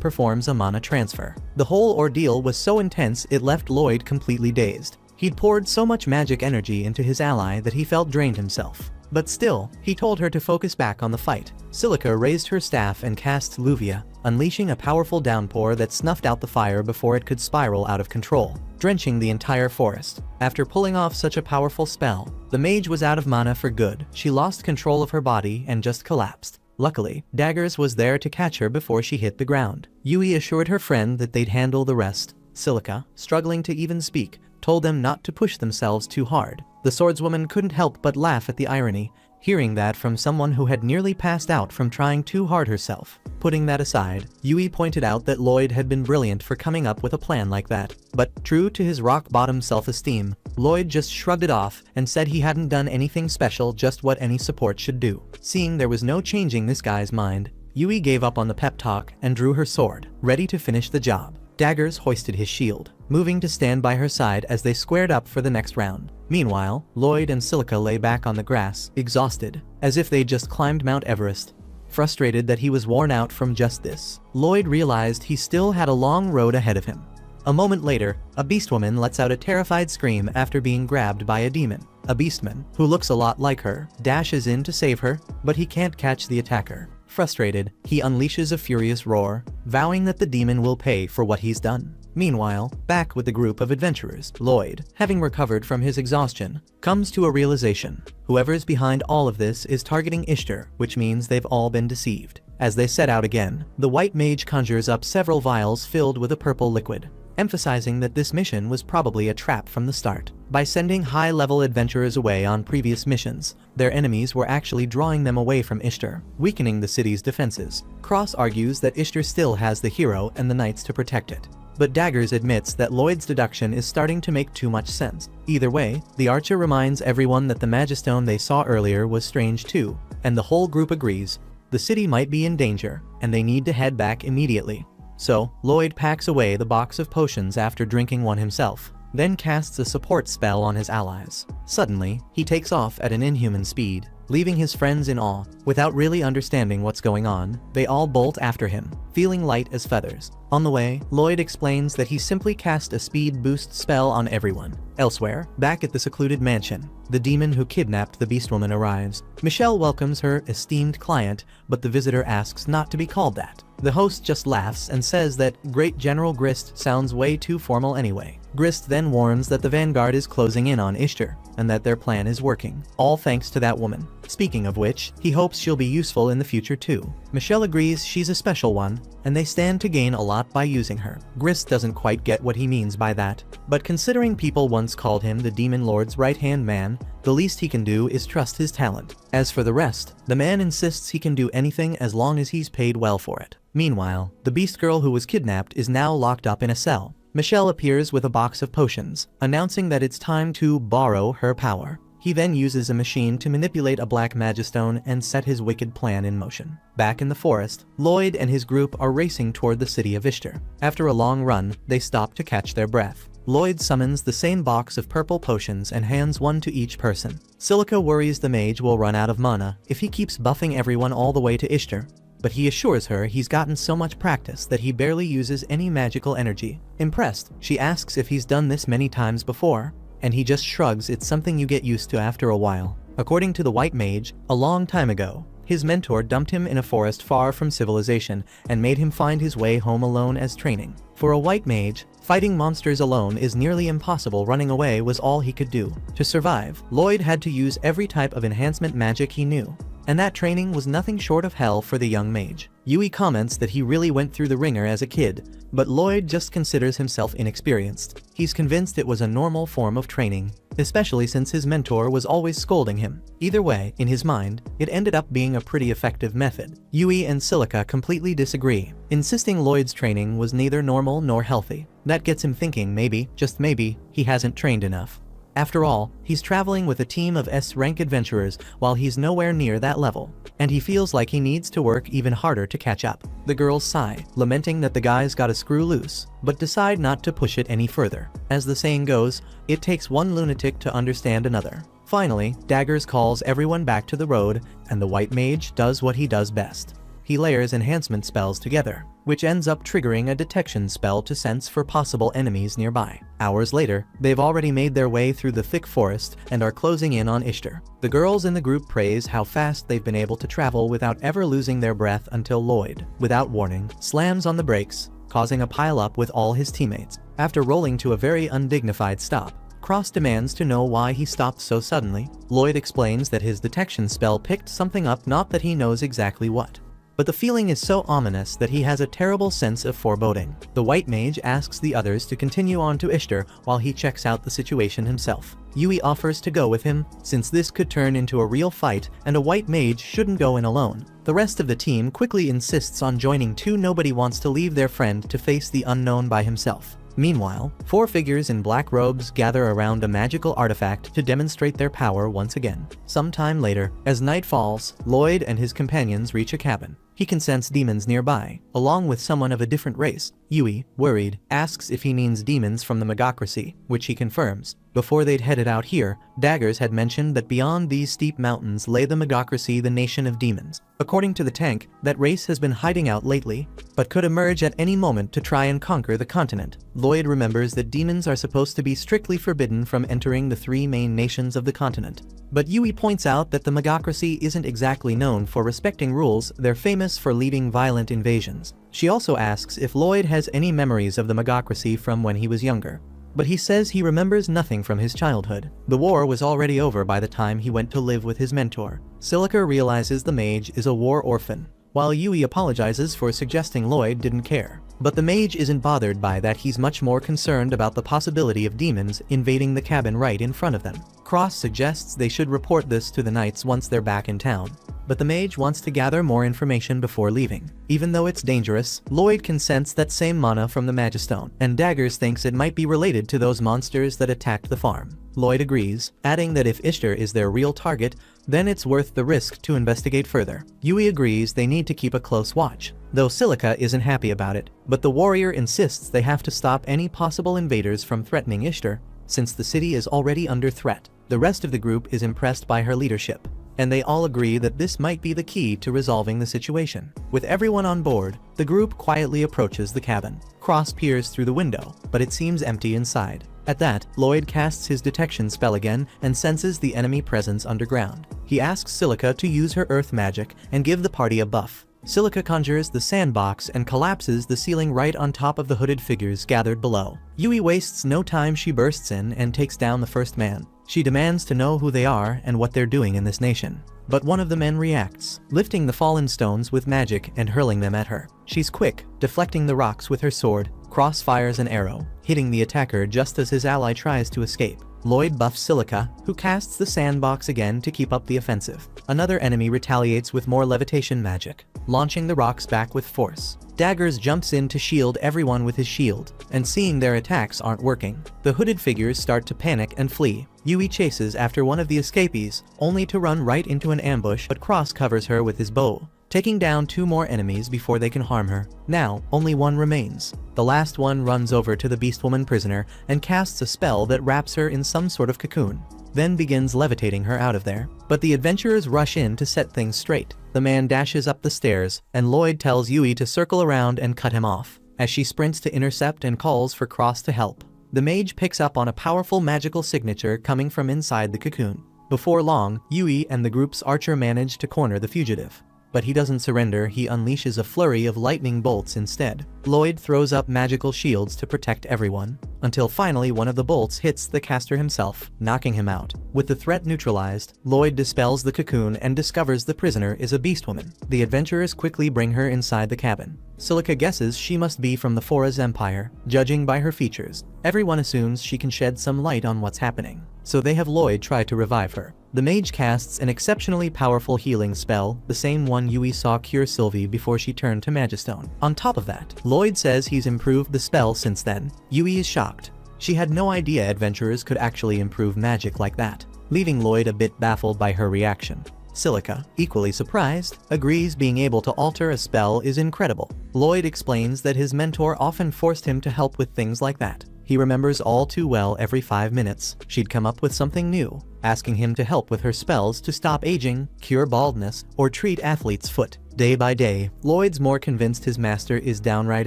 performs a mana transfer. The whole ordeal was so intense it left Lloyd completely dazed. He'd poured so much magic energy into his ally that he felt drained himself. But still, he told her to focus back on the fight. Silica raised her staff and cast Luvia, unleashing a powerful downpour that snuffed out the fire before it could spiral out of control, drenching the entire forest. After pulling off such a powerful spell, the mage was out of mana for good. She lost control of her body and just collapsed. Luckily, Daggers was there to catch her before she hit the ground. Yui assured her friend that they'd handle the rest, Silica, struggling to even speak, told them not to push themselves too hard. The swordswoman couldn't help but laugh at the irony, hearing that from someone who had nearly passed out from trying too hard herself. Putting that aside, Yui pointed out that Lloyd had been brilliant for coming up with a plan like that. But, true to his rock-bottom self-esteem, Lloyd just shrugged it off and said he hadn't done anything special, just what any support should do. Seeing there was no changing this guy's mind, Yui gave up on the pep talk and drew her sword, ready to finish the job. Daggers hoisted his shield, moving to stand by her side as they squared up for the next round. Meanwhile, Lloyd and Silica lay back on the grass, exhausted, as if they'd just climbed Mount Everest. Frustrated that he was worn out from just this, Lloyd realized he still had a long road ahead of him. A moment later, a beastwoman lets out a terrified scream after being grabbed by a demon. A beastman, who looks a lot like her, dashes in to save her, but he can't catch the attacker. Frustrated, he unleashes a furious roar, vowing that the demon will pay for what he's done. Meanwhile, back with the group of adventurers, Lloyd, having recovered from his exhaustion, comes to a realization. Whoever's behind all of this is targeting Ishtar, which means they've all been deceived. As they set out again, the white mage conjures up several vials filled with a purple liquid, emphasizing that this mission was probably a trap from the start. By sending high-level adventurers away on previous missions, their enemies were actually drawing them away from Ishtar, weakening the city's defenses. Cross argues that Ishtar still has the hero and the knights to protect it, but Daggers admits that Lloyd's deduction is starting to make too much sense. Either way, the archer reminds everyone that the Magistone they saw earlier was strange too, and the whole group agrees the city might be in danger, and they need to head back immediately. So, Lloyd packs away the box of potions after drinking one himself, then casts a support spell on his allies. Suddenly, he takes off at an inhuman speed, leaving his friends in awe. Without really understanding what's going on, they all bolt after him, feeling light as feathers. On the way, Lloyd explains that he simply cast a speed boost spell on everyone. Elsewhere, back at the secluded mansion, the demon who kidnapped the beastwoman arrives. Michelle welcomes her esteemed client, but the visitor asks not to be called that. The host just laughs and says that Great General Grist sounds way too formal anyway. Grist then warns that the Vanguard is closing in on Ishtar, and that their plan is working, all thanks to that woman. Speaking of which, he hopes she'll be useful in the future too. Michelle agrees she's a special one, and they stand to gain a lot by using her. Grist doesn't quite get what he means by that, but considering people once called him the Demon Lord's right-hand man, the least he can do is trust his talent. As for the rest, the man insists he can do anything as long as he's paid well for it. Meanwhile, the beast girl who was kidnapped is now locked up in a cell. Michelle appears with a box of potions, announcing that it's time to borrow her power. He then uses a machine to manipulate a black magistone and set his wicked plan in motion. Back in the forest, Lloyd and his group are racing toward the city of Ishtar. After a long run, they stop to catch their breath. Lloyd summons the same box of purple potions and hands one to each person. Silica worries the mage will run out of mana if he keeps buffing everyone all the way to Ishtar, but he assures her he's gotten so much practice that he barely uses any magical energy. Impressed, she asks if he's done this many times before, and he just shrugs. It's something you get used to after a while. According to the white mage, a long time ago, his mentor dumped him in a forest far from civilization and made him find his way home alone as training. For a white mage, fighting monsters alone is nearly impossible. Running away was all he could do. To survive, Lloyd had to use every type of enhancement magic he knew, and that training was nothing short of hell for the young mage. Yui comments that he really went through the ringer as a kid, but Lloyd just considers himself inexperienced. He's convinced it was a normal form of training, especially since his mentor was always scolding him. Either way, in his mind, it ended up being a pretty effective method. Yui and Silica completely disagree, insisting Lloyd's training was neither normal nor healthy. That gets him thinking maybe, just maybe, he hasn't trained enough. After all, he's traveling with a team of S-rank adventurers while he's nowhere near that level, and he feels like he needs to work even harder to catch up. The girls sigh, lamenting that the guys gotta screw loose, but decide not to push it any further. As the saying goes, it takes one lunatic to understand another. Finally, Daggers calls everyone back to the road, and the white mage does what he does best. He layers enhancement spells together, which ends up triggering a detection spell to sense for possible enemies nearby. Hours later, they've already made their way through the thick forest and are closing in on Ishtar. The girls in the group praise how fast they've been able to travel without ever losing their breath until Lloyd, without warning, slams on the brakes, causing a pile-up with all his teammates. After rolling to a very undignified stop, Cross demands to know why he stopped so suddenly. Lloyd explains that his detection spell picked something up, not that he knows exactly what. but the feeling is so ominous that he has a terrible sense of foreboding. The white mage asks the others to continue on to Ishtar while he checks out the situation himself. Yui offers to go with him, since this could turn into a real fight and a white mage shouldn't go in alone. The rest of the team quickly insists on joining too. Nobody wants to leave their friend to face the unknown by himself. Meanwhile, 4 figures in black robes gather around a magical artifact to demonstrate their power once again. Sometime later, as night falls, Lloyd and his companions reach a cabin. He can sense demons nearby, along with someone of a different race. Yui, worried, asks if he means demons from the Megacracy, which he confirms. Before they'd headed out here, Daggers had mentioned that beyond these steep mountains lay the Megacracy, the nation of demons. According to the tank, that race has been hiding out lately, but could emerge at any moment to try and conquer the continent. Lloyd remembers that demons are supposed to be strictly forbidden from entering the 3 main nations of the continent. But Yui points out that the Megacracy isn't exactly known for respecting rules. They're famous for leading violent invasions. She also asks if Lloyd has any memories of the Megacracy from when he was younger. But he says he remembers nothing from his childhood. The war was already over by the time he went to live with his mentor. Silica realizes the mage is a war orphan, while Yui apologizes for suggesting Lloyd didn't care. But the mage isn't bothered by that. He's much more concerned about the possibility of demons invading the cabin right in front of them. Cross suggests they should report this to the knights once they're back in town. But the mage wants to gather more information before leaving. Even though it's dangerous, Lloyd can sense that same mana from the Magistone, and Daggers thinks it might be related to those monsters that attacked the farm. Lloyd agrees, adding that if Ishtar is their real target, then it's worth the risk to investigate further. Yui agrees they need to keep a close watch, though Silica isn't happy about it. But the warrior insists they have to stop any possible invaders from threatening Ishtar, since the city is already under threat. The rest of the group is impressed by her leadership, and they all agree that this might be the key to resolving the situation. With everyone on board, the group quietly approaches the cabin. Cross peers through the window, but it seems empty inside. At that, Lloyd casts his detection spell again and senses the enemy presence underground. He asks Silica to use her earth magic and give the party a buff. Silica conjures the sandbox and collapses the ceiling right on top of the hooded figures gathered below. Yui wastes no time. She bursts in and takes down the first man. She demands to know who they are and what they're doing in this nation. But one of the men reacts, lifting the fallen stones with magic and hurling them at her. She's quick, deflecting the rocks with her sword. Cross fires an arrow, hitting the attacker just as his ally tries to escape. Lloyd buffs Silica, who casts the sandbox again to keep up the offensive. Another enemy retaliates with more levitation magic, launching the rocks back with force. Daggers jumps in to shield everyone with his shield, and seeing their attacks aren't working, the hooded figures start to panic and flee. Yui chases after one of the escapees, only to run right into an ambush, but Cross covers her with his bow, taking down 2 more enemies before they can harm her. Now, only one remains. The last one runs over to the Beastwoman prisoner and casts a spell that wraps her in some sort of cocoon, then begins levitating her out of there. But the adventurers rush in to set things straight. The man dashes up the stairs, and Lloyd tells Yui to circle around and cut him off, as she sprints to intercept and calls for Cross to help. The mage picks up on a powerful magical signature coming from inside the cocoon. Before long, Yui and the group's archer manage to corner the fugitive. But he doesn't surrender. He unleashes a flurry of lightning bolts instead. Lloyd throws up magical shields to protect everyone, until finally one of the bolts hits the caster himself, knocking him out. With the threat neutralized, Lloyd dispels the cocoon and discovers the prisoner is a beastwoman. The adventurers quickly bring her inside the cabin. Silica guesses she must be from the Foraz Empire, judging by her features. Everyone assumes she can shed some light on what's happening, so they have Lloyd try to revive her. The mage casts an exceptionally powerful healing spell, the same one Yui saw cure Sylvie before she turned to Magistone. On top of that, Lloyd says he's improved the spell since then. Yui is shocked. She had no idea adventurers could actually improve magic like that, leaving Lloyd a bit baffled by her reaction. Silica, equally surprised, agrees being able to alter a spell is incredible. Lloyd explains that his mentor often forced him to help with things like that. He remembers all too well every 5 minutes she'd come up with something new, asking him to help with her spells to stop aging, cure baldness, or treat athlete's foot. Day by day, Lloyd's more convinced his master is downright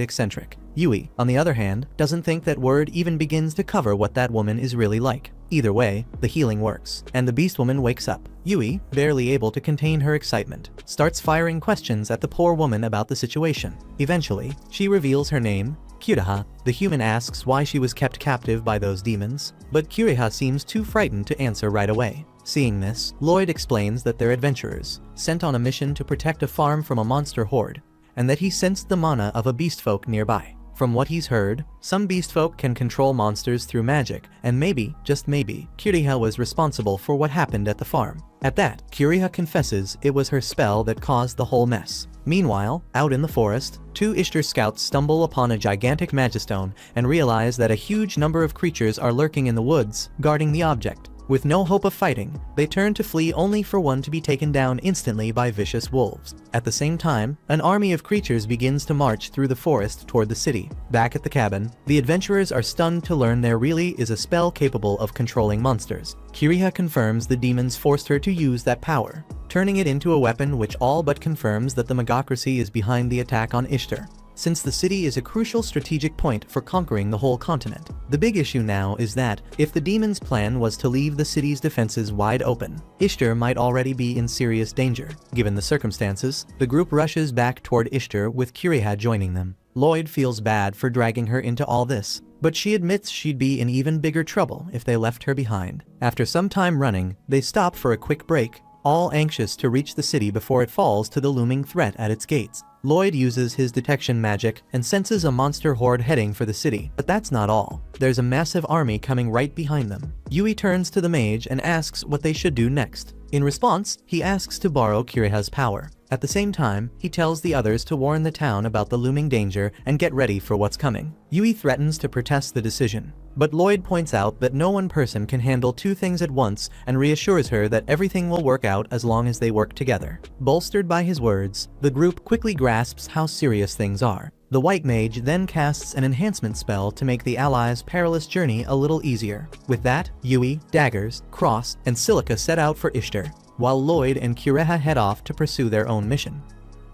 eccentric. Yui, on the other hand, doesn't think that word even begins to cover what that woman is really like. Either way, the healing works, and the beastwoman wakes up. Yui, barely able to contain her excitement, starts firing questions at the poor woman about the situation. Eventually, she reveals her name, Kiriha. The human asks why she was kept captive by those demons, but Kiriha seems too frightened to answer right away. Seeing this, Lloyd explains that they're adventurers, sent on a mission to protect a farm from a monster horde, and that he sensed the mana of a beastfolk nearby. From what he's heard, some beastfolk can control monsters through magic, and maybe, just maybe, Kiriha was responsible for what happened at the farm. At that, Kiriha confesses it was her spell that caused the whole mess. Meanwhile, out in the forest, two Ishtar scouts stumble upon a gigantic magistone and realize that a huge number of creatures are lurking in the woods, guarding the object. With no hope of fighting, they turn to flee only for one to be taken down instantly by vicious wolves. At the same time, an army of creatures begins to march through the forest toward the city. Back at the cabin, the adventurers are stunned to learn there really is a spell capable of controlling monsters. Kiriha confirms the demons forced her to use that power, turning it into a weapon which all but confirms that the Magocracy is behind the attack on Ishtar, since the city is a crucial strategic point for conquering the whole continent. The big issue now is that, if the demons' plan was to leave the city's defenses wide open, Ishtar might already be in serious danger. Given the circumstances, the group rushes back toward Ishtar with Kiriha joining them. Lloyd feels bad for dragging her into all this, but she admits she'd be in even bigger trouble if they left her behind. After some time running, they stop for a quick break, all anxious to reach the city before it falls to the looming threat at its gates. Lloyd uses his detection magic and senses a monster horde heading for the city, but that's not all. There's a massive army coming right behind them. Yui turns to the mage and asks what they should do next. In response, he asks to borrow Kiriha's power. At the same time, he tells the others to warn the town about the looming danger and get ready for what's coming. Yui threatens to protest the decision, but Lloyd points out that no one person can handle two things at once and reassures her that everything will work out as long as they work together. Bolstered by his words, the group quickly grasps how serious things are. The white mage then casts an enhancement spell to make the allies' perilous journey a little easier. With that, Yui, Daggers, Cross, and Silica set out for Ishtar, while Lloyd and Kiriha head off to pursue their own mission.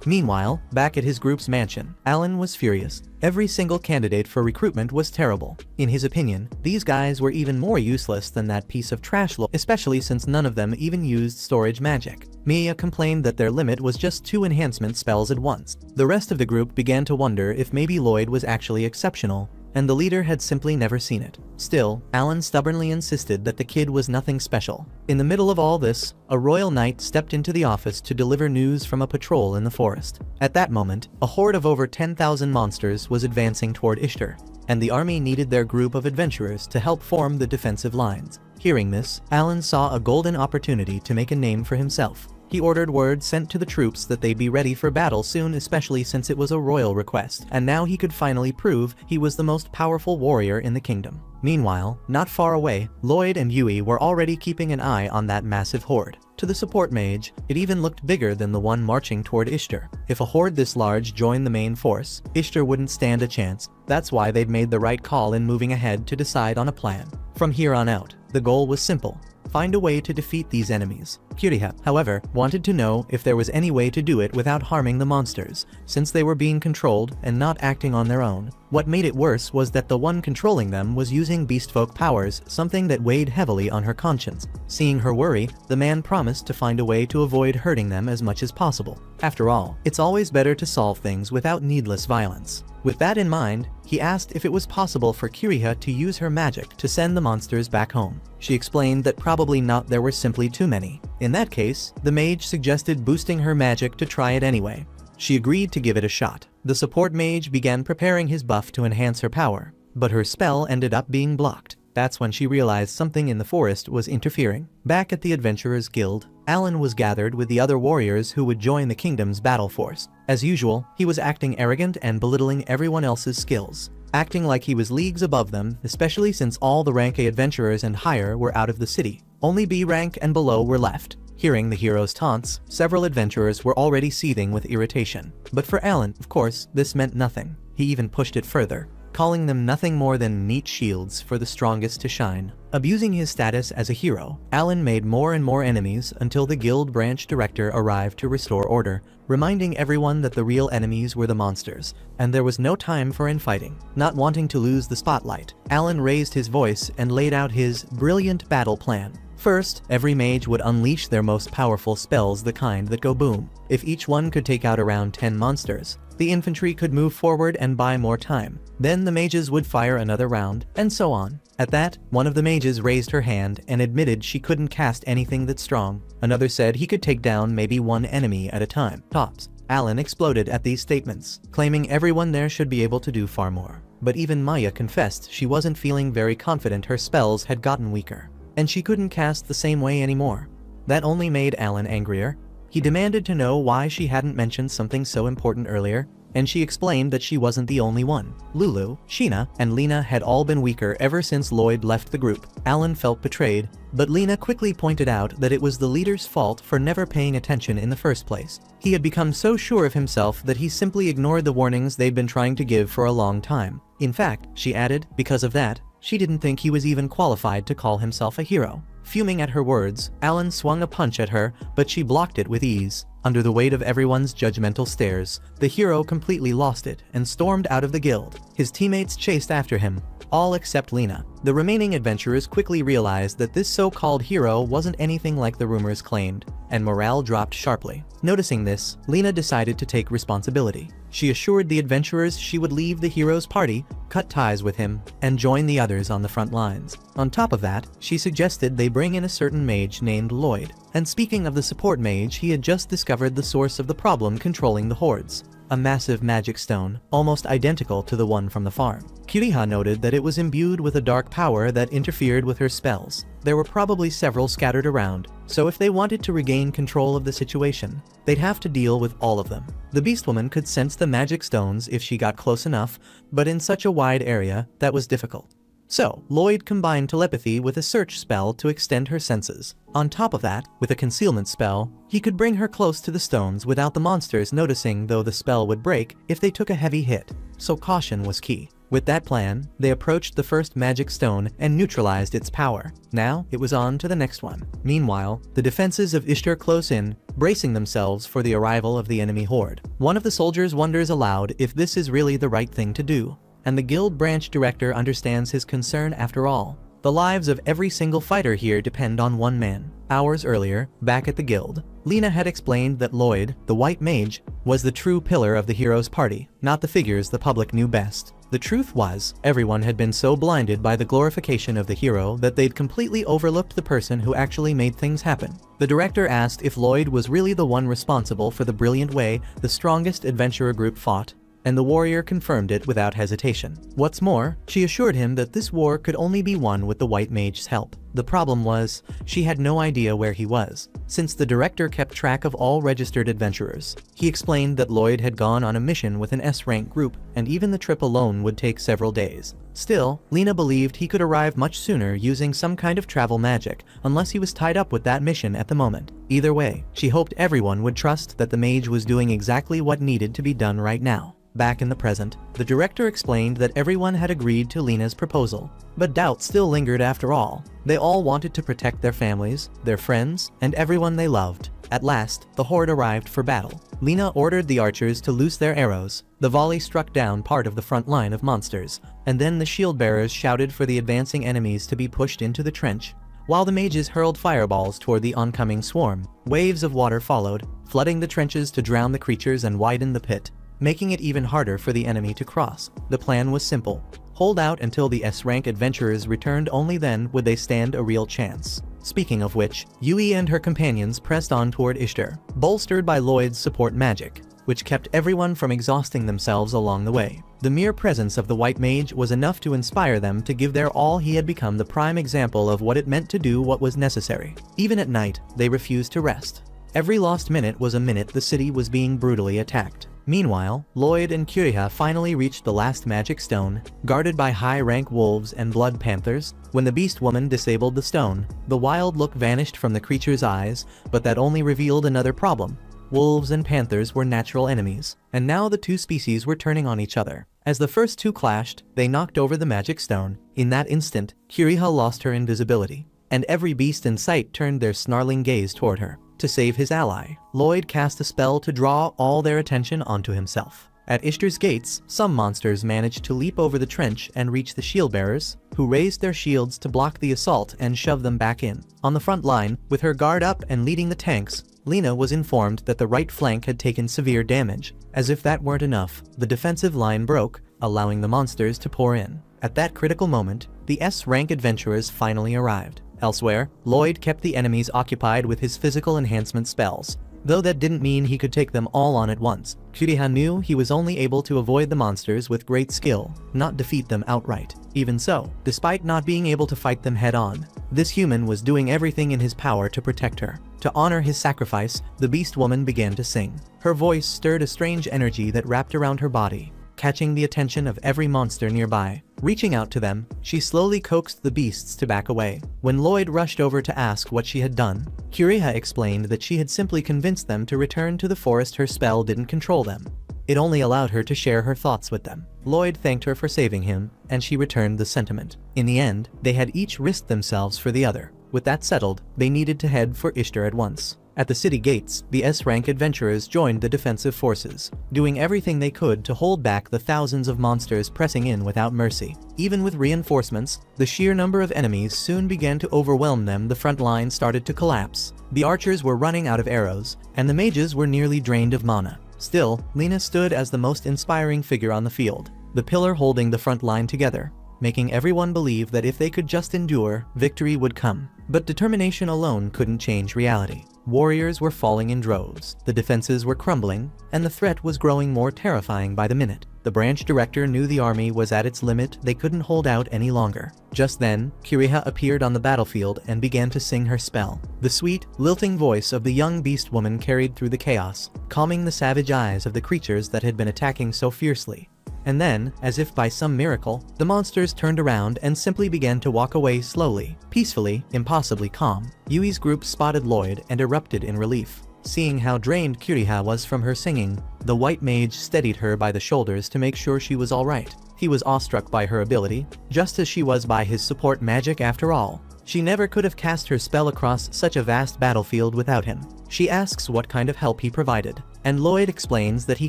Meanwhile, back at his group's mansion, Alan was furious. Every single candidate for recruitment was terrible. In his opinion, these guys were even more useless than that piece of trash, especially since none of them even used storage magic. Mia complained that their limit was just 2 enhancement spells at once. The rest of the group began to wonder if maybe Lloyd was actually exceptional, and the leader had simply never seen it. Still, Alan stubbornly insisted that the kid was nothing special. In the middle of all this, a royal knight stepped into the office to deliver news from a patrol in the forest. At that moment, a horde of over 10,000 monsters was advancing toward Ishtar, and the army needed their group of adventurers to help form the defensive lines. Hearing this, Alan saw a golden opportunity to make a name for himself. He ordered word sent to the troops that they'd be ready for battle soon, especially since it was a royal request, and now he could finally prove he was the most powerful warrior in the kingdom. Meanwhile, not far away, Lloyd and Yui were already keeping an eye on that massive horde. To the support mage, it even looked bigger than the one marching toward Ishtar. If a horde this large joined the main force, Ishtar wouldn't stand a chance. That's why they'd made the right call in moving ahead to decide on a plan. From here on out, the goal was simple: find a way to defeat these enemies. Kiriha, however, wanted to know if there was any way to do it without harming the monsters, since they were being controlled and not acting on their own. What made it worse was that the one controlling them was using beastfolk powers, something that weighed heavily on her conscience. Seeing her worry, the man promised to find a way to avoid hurting them as much as possible. After all, it's always better to solve things without needless violence. With that in mind, he asked if it was possible for Kiriha to use her magic to send the monsters back home. She explained that probably not, there were simply too many. In that case, the mage suggested boosting her magic to try it anyway. She agreed to give it a shot. The support mage began preparing his buff to enhance her power, but her spell ended up being blocked. That's when she realized something in the forest was interfering. Back at the Adventurers Guild, Alan was gathered with the other warriors who would join the kingdom's battle force. As usual, he was acting arrogant and belittling everyone else's skills, acting like he was leagues above them, especially since all the rank A adventurers and higher were out of the city. Only B rank and below were left. Hearing the hero's taunts, several adventurers were already seething with irritation. But for Alan, of course, this meant nothing. He even pushed it further, calling them nothing more than neat shields for the strongest to shine. Abusing his status as a hero, Alan made more and more enemies until the guild branch director arrived to restore order, reminding everyone that the real enemies were the monsters, and there was no time for infighting. Not wanting to lose the spotlight, Alan raised his voice and laid out his brilliant battle plan. First, every mage would unleash their most powerful spells, the kind that go boom. If each one could take out around 10 monsters, the infantry could move forward and buy more time. Then the mages would fire another round, and so on. At that, one of the mages raised her hand and admitted she couldn't cast anything that strong. Another said he could take down maybe one enemy at a time, tops. Alan exploded at these statements, claiming everyone there should be able to do far more. But even Maya confessed she wasn't feeling very confident. Her spells had gotten weaker, and she couldn't cast the same way anymore. That only made Alan angrier. He demanded to know why she hadn't mentioned something so important earlier, and she explained that she wasn't the only one. Lulu, Sheena, and Lena had all been weaker ever since Lloyd left the group. Alan felt betrayed, but Lena quickly pointed out that it was the leader's fault for never paying attention in the first place. He had become so sure of himself that he simply ignored the warnings they'd been trying to give for a long time. In fact, she added, because of that, she didn't think he was even qualified to call himself a hero. Fuming at her words, Alan swung a punch at her, but she blocked it with ease. Under the weight of everyone's judgmental stares, the hero completely lost it and stormed out of the guild. His teammates chased after him, all except Lena. The remaining adventurers quickly realized that this so-called hero wasn't anything like the rumors claimed, and morale dropped sharply. Noticing this, Lena decided to take responsibility. She assured the adventurers she would leave the hero's party, cut ties with him, and join the others on the front lines. On top of that, she suggested they bring in a certain mage named Lloyd. And speaking of the support mage, he had just discovered the source of the problem controlling the hordes. A massive magic stone, almost identical to the one from the farm. Kiriha noted that it was imbued with a dark power that interfered with her spells. There were probably several scattered around, so if they wanted to regain control of the situation, they'd have to deal with all of them. The Beastwoman could sense the magic stones if she got close enough, but in such a wide area, that was difficult. So, Lloyd combined telepathy with a search spell to extend her senses. On top of that, with a concealment spell, he could bring her close to the stones without the monsters noticing, though the spell would break if they took a heavy hit. So caution was key. With that plan, they approached the first magic stone and neutralized its power. Now, it was on to the next one. Meanwhile, the defenses of Ishtar close in, bracing themselves for the arrival of the enemy horde. One of the soldiers wonders aloud if this is really the right thing to do. And the guild branch director understands his concern after all. The lives of every single fighter here depend on one man. Hours earlier, back at the guild, Lena had explained that Lloyd, the white mage, was the true pillar of the hero's party, not the figures the public knew best. The truth was, everyone had been so blinded by the glorification of the hero that they'd completely overlooked the person who actually made things happen. The director asked if Lloyd was really the one responsible for the brilliant way the strongest adventurer group fought, and the warrior confirmed it without hesitation. What's more, she assured him that this war could only be won with the white mage's help. The problem was, she had no idea where he was, since the director kept track of all registered adventurers. He explained that Lloyd had gone on a mission with an S-rank group, and even the trip alone would take several days. Still, Lena believed he could arrive much sooner using some kind of travel magic, unless he was tied up with that mission at the moment. Either way, she hoped everyone would trust that the mage was doing exactly what needed to be done right now. Back in the present, the director explained that everyone had agreed to Lena's proposal, but doubt still lingered after all. They all wanted to protect their families, their friends, and everyone they loved. At last, the horde arrived for battle. Lena ordered the archers to loose their arrows. The volley struck down part of the front line of monsters, and then the shield bearers shouted for the advancing enemies to be pushed into the trench. While the mages hurled fireballs toward the oncoming swarm, waves of water followed, flooding the trenches to drown the creatures and widen the pit, making it even harder for the enemy to cross. The plan was simple. Hold out until the S-rank adventurers returned, only then would they stand a real chance. Speaking of which, Yui and her companions pressed on toward Ishtar, bolstered by Lloyd's support magic, which kept everyone from exhausting themselves along the way. The mere presence of the white mage was enough to inspire them to give their all. He had become the prime example of what it meant to do what was necessary. Even at night, they refused to rest. Every lost minute was a minute the city was being brutally attacked. Meanwhile, Lloyd and Kiriha finally reached the last magic stone, guarded by high-rank wolves and blood panthers. When the beast woman disabled the stone, the wild look vanished from the creature's eyes, but that only revealed another problem. Wolves and panthers were natural enemies, and now the two species were turning on each other. As the first two clashed, they knocked over the magic stone. In that instant, Kiriha lost her invisibility, and every beast in sight turned their snarling gaze toward her. To save his ally, Lloyd cast a spell to draw all their attention onto himself. At Ishtar's gates, some monsters managed to leap over the trench and reach the shield bearers, who raised their shields to block the assault and shove them back in. On the front line, with her guard up and leading the tanks, Lena was informed that the right flank had taken severe damage. As if that weren't enough, the defensive line broke, allowing the monsters to pour in. At that critical moment, the S-rank adventurers finally arrived. Elsewhere, Lloyd kept the enemies occupied with his physical enhancement spells, though that didn't mean he could take them all on at once. Kiriha knew he was only able to avoid the monsters with great skill, not defeat them outright. Even so, despite not being able to fight them head-on, this human was doing everything in his power to protect her. To honor his sacrifice, the beast woman began to sing. Her voice stirred a strange energy that wrapped around her body, catching the attention of every monster nearby. Reaching out to them, she slowly coaxed the beasts to back away. When Lloyd rushed over to ask what she had done, Kiriha explained that she had simply convinced them to return to the forest. Her spell didn't control them. It only allowed her to share her thoughts with them. Lloyd thanked her for saving him, and she returned the sentiment. In the end, they had each risked themselves for the other. With that settled, they needed to head for Ishtar at once. At the city gates, the S-rank adventurers joined the defensive forces, doing everything they could to hold back the thousands of monsters pressing in without mercy. Even with reinforcements, the sheer number of enemies soon began to overwhelm them. The front line started to collapse. The archers were running out of arrows, and the mages were nearly drained of mana. Still, Lena stood as the most inspiring figure on the field, the pillar holding the front line together, making everyone believe that if they could just endure, victory would come. But determination alone couldn't change reality. Warriors were falling in droves, the defenses were crumbling, and the threat was growing more terrifying by the minute. The branch director knew the army was at its limit. They couldn't hold out any longer. Just then, Kiriha appeared on the battlefield and began to sing her spell. The sweet, lilting voice of the young beast woman carried through the chaos, calming the savage eyes of the creatures that had been attacking so fiercely. And then, as if by some miracle, the monsters turned around and simply began to walk away slowly, peacefully, impossibly calm. Yui's group spotted Lloyd and erupted in relief. Seeing how drained Kiriha was from her singing, the white mage steadied her by the shoulders to make sure she was alright. He was awestruck by her ability, just as she was by his support magic after all. She never could have cast her spell across such a vast battlefield without him. She asks what kind of help he provided, and Lloyd explains that he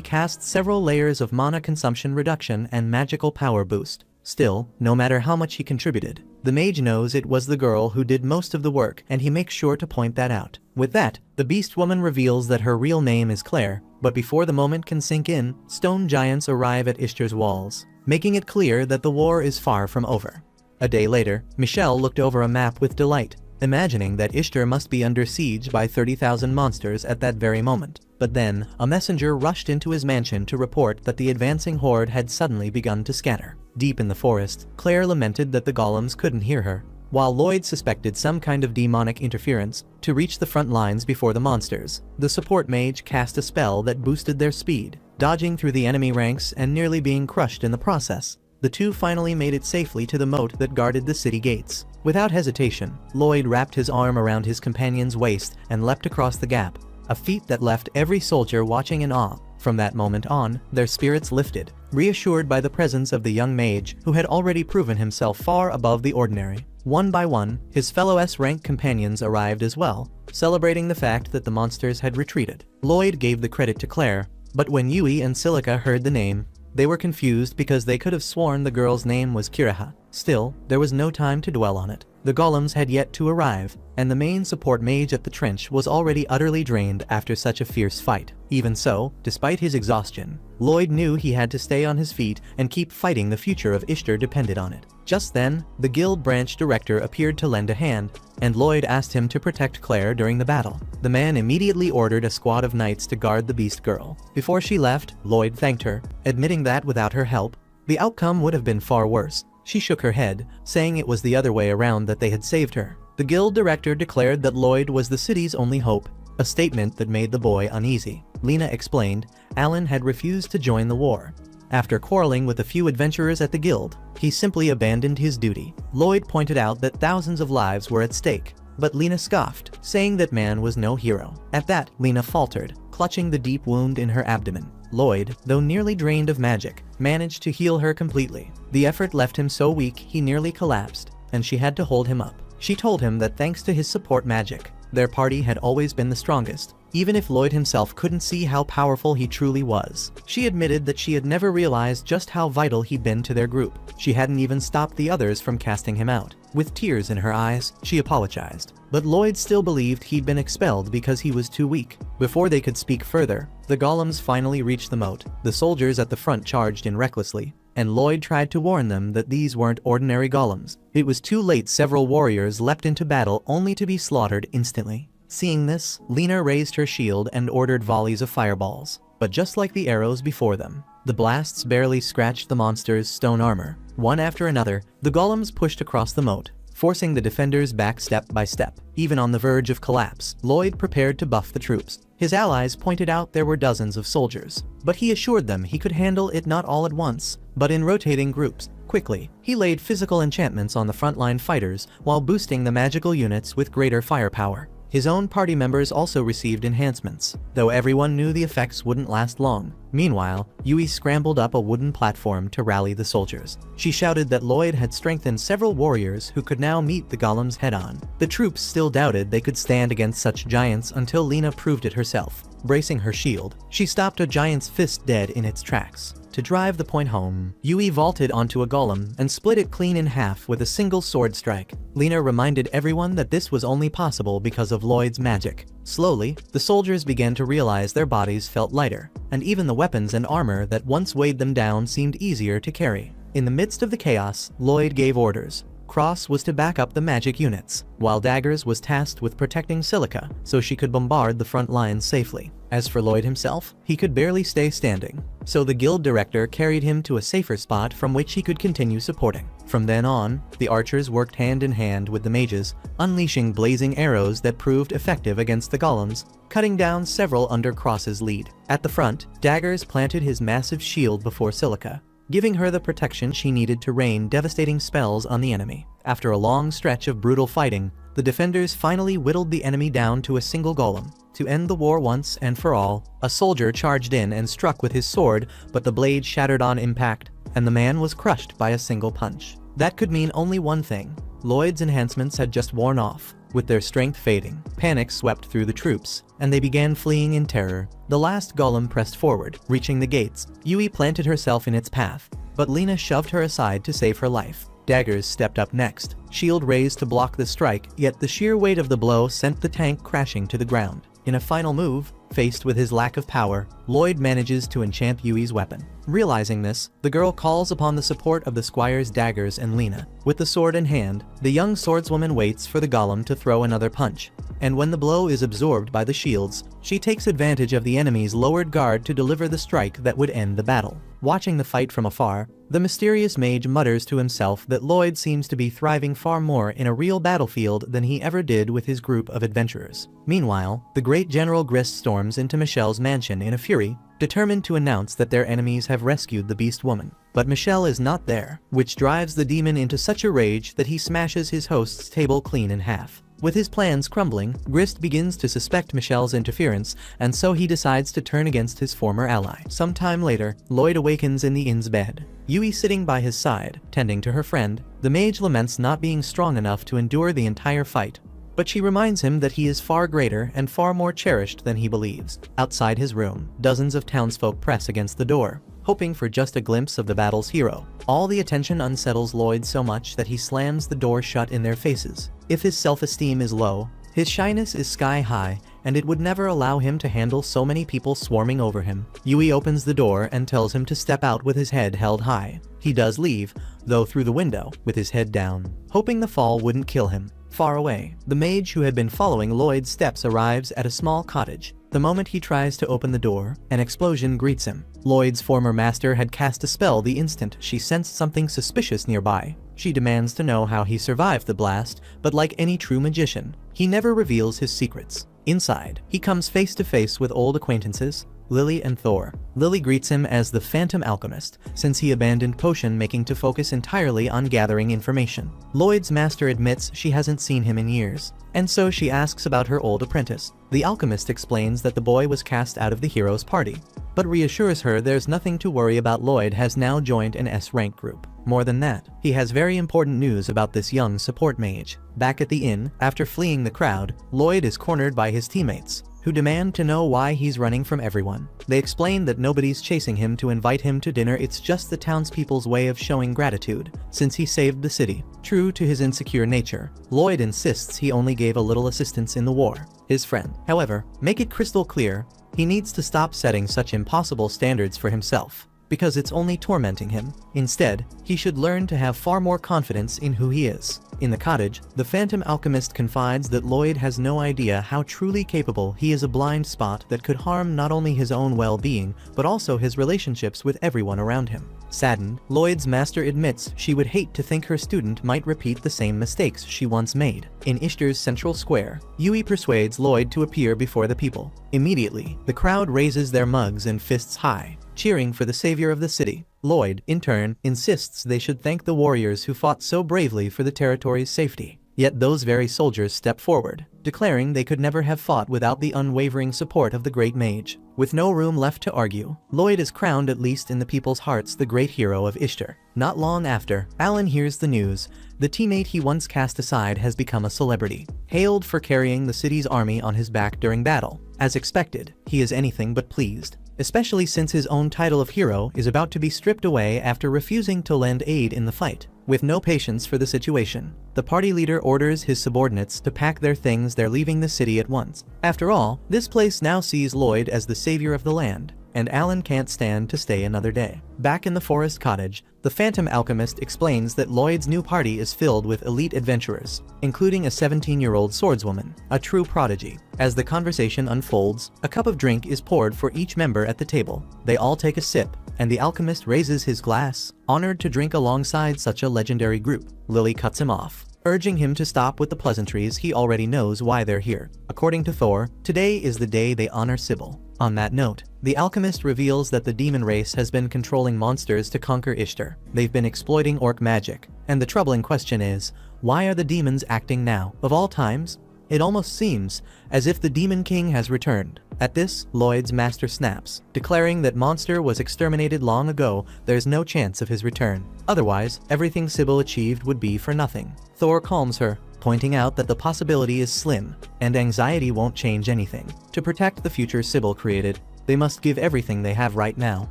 cast several layers of mana consumption reduction and magical power boost. Still, no matter how much he contributed, the mage knows it was the girl who did most of the work, and he makes sure to point that out. With that, the beast woman reveals that her real name is Claire, but before the moment can sink in, stone giants arrive at Ishtar's walls, making it clear that the war is far from over. A day later, Michelle looked over a map with delight, imagining that Ishtar must be under siege by 30,000 monsters at that very moment. But then, a messenger rushed into his mansion to report that the advancing horde had suddenly begun to scatter. Deep in the forest, Claire lamented that the golems couldn't hear her, while Lloyd suspected some kind of demonic interference to reach the front lines before the monsters. The support mage cast a spell that boosted their speed, dodging through the enemy ranks and nearly being crushed in the process. The two finally made it safely to the moat that guarded the city gates. Without hesitation, Lloyd wrapped his arm around his companion's waist and leapt across the gap, a feat that left every soldier watching in awe. From that moment on, their spirits lifted, reassured by the presence of the young mage who had already proven himself far above the ordinary. One by one, his fellow S-rank companions arrived as well, celebrating the fact that the monsters had retreated. Lloyd gave the credit to Claire, but when Yui and Silica heard the name, they were confused because they could have sworn the girl's name was Kiriha. Still, there was no time to dwell on it. The golems had yet to arrive, and the main support mage at the trench was already utterly drained after such a fierce fight. Even so, despite his exhaustion, Lloyd knew he had to stay on his feet and keep fighting. The future of Ishtar depended on it. Just then, the guild branch director appeared to lend a hand, and Lloyd asked him to protect Claire during the battle. The man immediately ordered a squad of knights to guard the beast girl. Before she left, Lloyd thanked her, admitting that without her help, the outcome would have been far worse. She shook her head, saying it was the other way around, that they had saved her. The guild director declared that Lloyd was the city's only hope, a statement that made the boy uneasy. Lena explained Alan had refused to join the war. After quarreling with a few adventurers at the guild, he simply abandoned his duty. Lloyd pointed out that thousands of lives were at stake, but Lena scoffed, saying that man was no hero. At that, Lena faltered, clutching the deep wound in her abdomen. Lloyd, though nearly drained of magic, managed to heal her completely. The effort left him so weak he nearly collapsed, and she had to hold him up. She told him that thanks to his support magic, their party had always been the strongest. even if Lloyd himself couldn't see how powerful he truly was. She admitted that she had never realized just how vital he'd been to their group. She hadn't even stopped the others from casting him out. With tears in her eyes, she apologized. But Lloyd still believed he'd been expelled because he was too weak. Before they could speak further, the golems finally reached the moat. The soldiers at the front charged in recklessly, and Lloyd tried to warn them that these weren't ordinary golems. It was too late. Several warriors leapt into battle only to be slaughtered instantly. Seeing this, Lena raised her shield and ordered volleys of fireballs. But just like the arrows before them, the blasts barely scratched the monster's stone armor. One after another, the golems pushed across the moat, forcing the defenders back step by step. Even on the verge of collapse, Lloyd prepared to buff the troops. His allies pointed out there were dozens of soldiers, but he assured them he could handle it not all at once, but in rotating groups. Quickly, he laid physical enchantments on the frontline fighters while boosting the magical units with greater firepower. His own party members also received enhancements, though everyone knew the effects wouldn't last long. Meanwhile, Yui scrambled up a wooden platform to rally the soldiers. She shouted that Lloyd had strengthened several warriors who could now meet the golems head-on. The troops still doubted they could stand against such giants until Lena proved it herself. Bracing her shield, she stopped a giant's fist dead in its tracks. To drive the point home, Yui vaulted onto a golem and split it clean in half with a single sword strike. Lena reminded everyone that this was only possible because of Lloyd's magic. Slowly, the soldiers began to realize their bodies felt lighter, and even the weapons and armor that once weighed them down seemed easier to carry. In the midst of the chaos, Lloyd gave orders. Cross was to back up the magic units, while Daggers was tasked with protecting Silica so she could bombard the front lines safely. As for Lloyd himself, he could barely stay standing, so the guild director carried him to a safer spot from which he could continue supporting. From then on, the archers worked hand in hand with the mages, unleashing blazing arrows that proved effective against the golems, cutting down several under Cross's lead. At the front, Daggers planted his massive shield before Silica, giving her the protection she needed to rain devastating spells on the enemy. After a long stretch of brutal fighting, the defenders finally whittled the enemy down to a single golem. To end the war once and for all, a soldier charged in and struck with his sword, but the blade shattered on impact, and the man was crushed by a single punch. That could mean only one thing. Lloyd's enhancements had just worn off. With their strength fading, panic swept through the troops, and they began fleeing in terror. The last golem pressed forward, reaching the gates. Yui planted herself in its path, but Lena shoved her aside to save her life. Daggers stepped up next, shield raised to block the strike, yet the sheer weight of the blow sent the tank crashing to the ground. In a final move, faced with his lack of power, Lloyd manages to enchant Yui's weapon. Realizing this, the girl calls upon the support of the squires Daggers and Lena. With the sword in hand, the young swordswoman waits for the golem to throw another punch, and when the blow is absorbed by the shields, she takes advantage of the enemy's lowered guard to deliver the strike that would end the battle. Watching the fight from afar, the mysterious mage mutters to himself that Lloyd seems to be thriving far more in a real battlefield than he ever did with his group of adventurers. Meanwhile, the great General Grist storms into Michelle's mansion in a fury, determined to announce that their enemies have rescued the beast woman. But Michelle is not there, which drives the demon into such a rage that he smashes his host's table clean in half. With his plans crumbling, Grist begins to suspect Michelle's interference, and so he decides to turn against his former ally. Sometime later, Lloyd awakens in the inn's bed. Yui sitting by his side, tending to her friend. The mage laments not being strong enough to endure the entire fight, but she reminds him that he is far greater and far more cherished than he believes. Outside his room, dozens of townsfolk press against the door, hoping for just a glimpse of the battle's hero. All the attention unsettles Lloyd so much that he slams the door shut in their faces. If his self-esteem is low, his shyness is sky high, and it would never allow him to handle so many people swarming over him. Yui opens the door and tells him to step out with his head held high. He does leave, though through the window, with his head down, hoping the fall wouldn't kill him. Far away, the mage who had been following Lloyd's steps arrives at a small cottage. The moment he tries to open the door, an explosion greets him. Lloyd's former master had cast a spell the instant she sensed something suspicious nearby. She demands to know how he survived the blast, but like any true magician, he never reveals his secrets. Inside, he comes face to face with old acquaintances, Lily and Thor. Lily greets him as the Phantom Alchemist, since he abandoned potion making to focus entirely on gathering information. Lloyd's master admits she hasn't seen him in years, and so she asks about her old apprentice. The alchemist explains that the boy was cast out of the hero's party, but reassures her there's nothing to worry about. Lloyd has now joined an S-rank group. More than that, he has very important news about this young support mage. Back at the inn, after fleeing the crowd, Lloyd is cornered by his teammates, who demand to know why he's running from everyone. They explain that nobody's chasing him to invite him to dinner, it's just the townspeople's way of showing gratitude, since he saved the city. True to his insecure nature, Lloyd insists he only gave a little assistance in the war. His friend, however, make it crystal clear, he needs to stop setting such impossible standards for himself, because it's only tormenting him. Instead, he should learn to have far more confidence in who he is. In the cottage, the Phantom Alchemist confides that Lloyd has no idea how truly capable he is, a blind spot that could harm not only his own well-being, but also his relationships with everyone around him. Saddened, Lloyd's master admits she would hate to think her student might repeat the same mistakes she once made. In Ishtar's central square, Yui persuades Lloyd to appear before the people. Immediately, the crowd raises their mugs and fists high, cheering for the savior of the city. Lloyd, in turn, insists they should thank the warriors who fought so bravely for the territory's safety. Yet those very soldiers step forward, declaring they could never have fought without the unwavering support of the great mage. With no room left to argue, Lloyd is crowned, at least in the people's hearts, the great hero of Ishtar. Not long after, Alan hears the news. The teammate he once cast aside has become a celebrity, hailed for carrying the city's army on his back during battle. As expected, he is anything but pleased, especially since his own title of hero is about to be stripped away after refusing to lend aid in the fight. With no patience for the situation, the party leader orders his subordinates to pack their things. They're leaving the city at once. After all, this place now sees Lloyd as the savior of the land, and Alan can't stand to stay another day. Back in the forest cottage, the Phantom Alchemist explains that Lloyd's new party is filled with elite adventurers, including a 17-year-old swordswoman, a true prodigy. As the conversation unfolds, a cup of drink is poured for each member at the table. They all take a sip, and the alchemist raises his glass, honored to drink alongside such a legendary group. Lily cuts him off, urging him to stop with the pleasantries. He already knows why they're here. According to Thor, today is the day they honor Sybil. On that note, the alchemist reveals that the demon race has been controlling monsters to conquer Ishtar. They've been exploiting orc magic, and the troubling question is, why are the demons acting now? Of all times, it almost seems as if the Demon King has returned. At this, Lloyd's master snaps, declaring that monster was exterminated long ago. There's no chance of his return. Otherwise, everything Sybil achieved would be for nothing. Thor calms her, pointing out that the possibility is slim, and anxiety won't change anything. To protect the future Sybil created, they must give everything they have right now.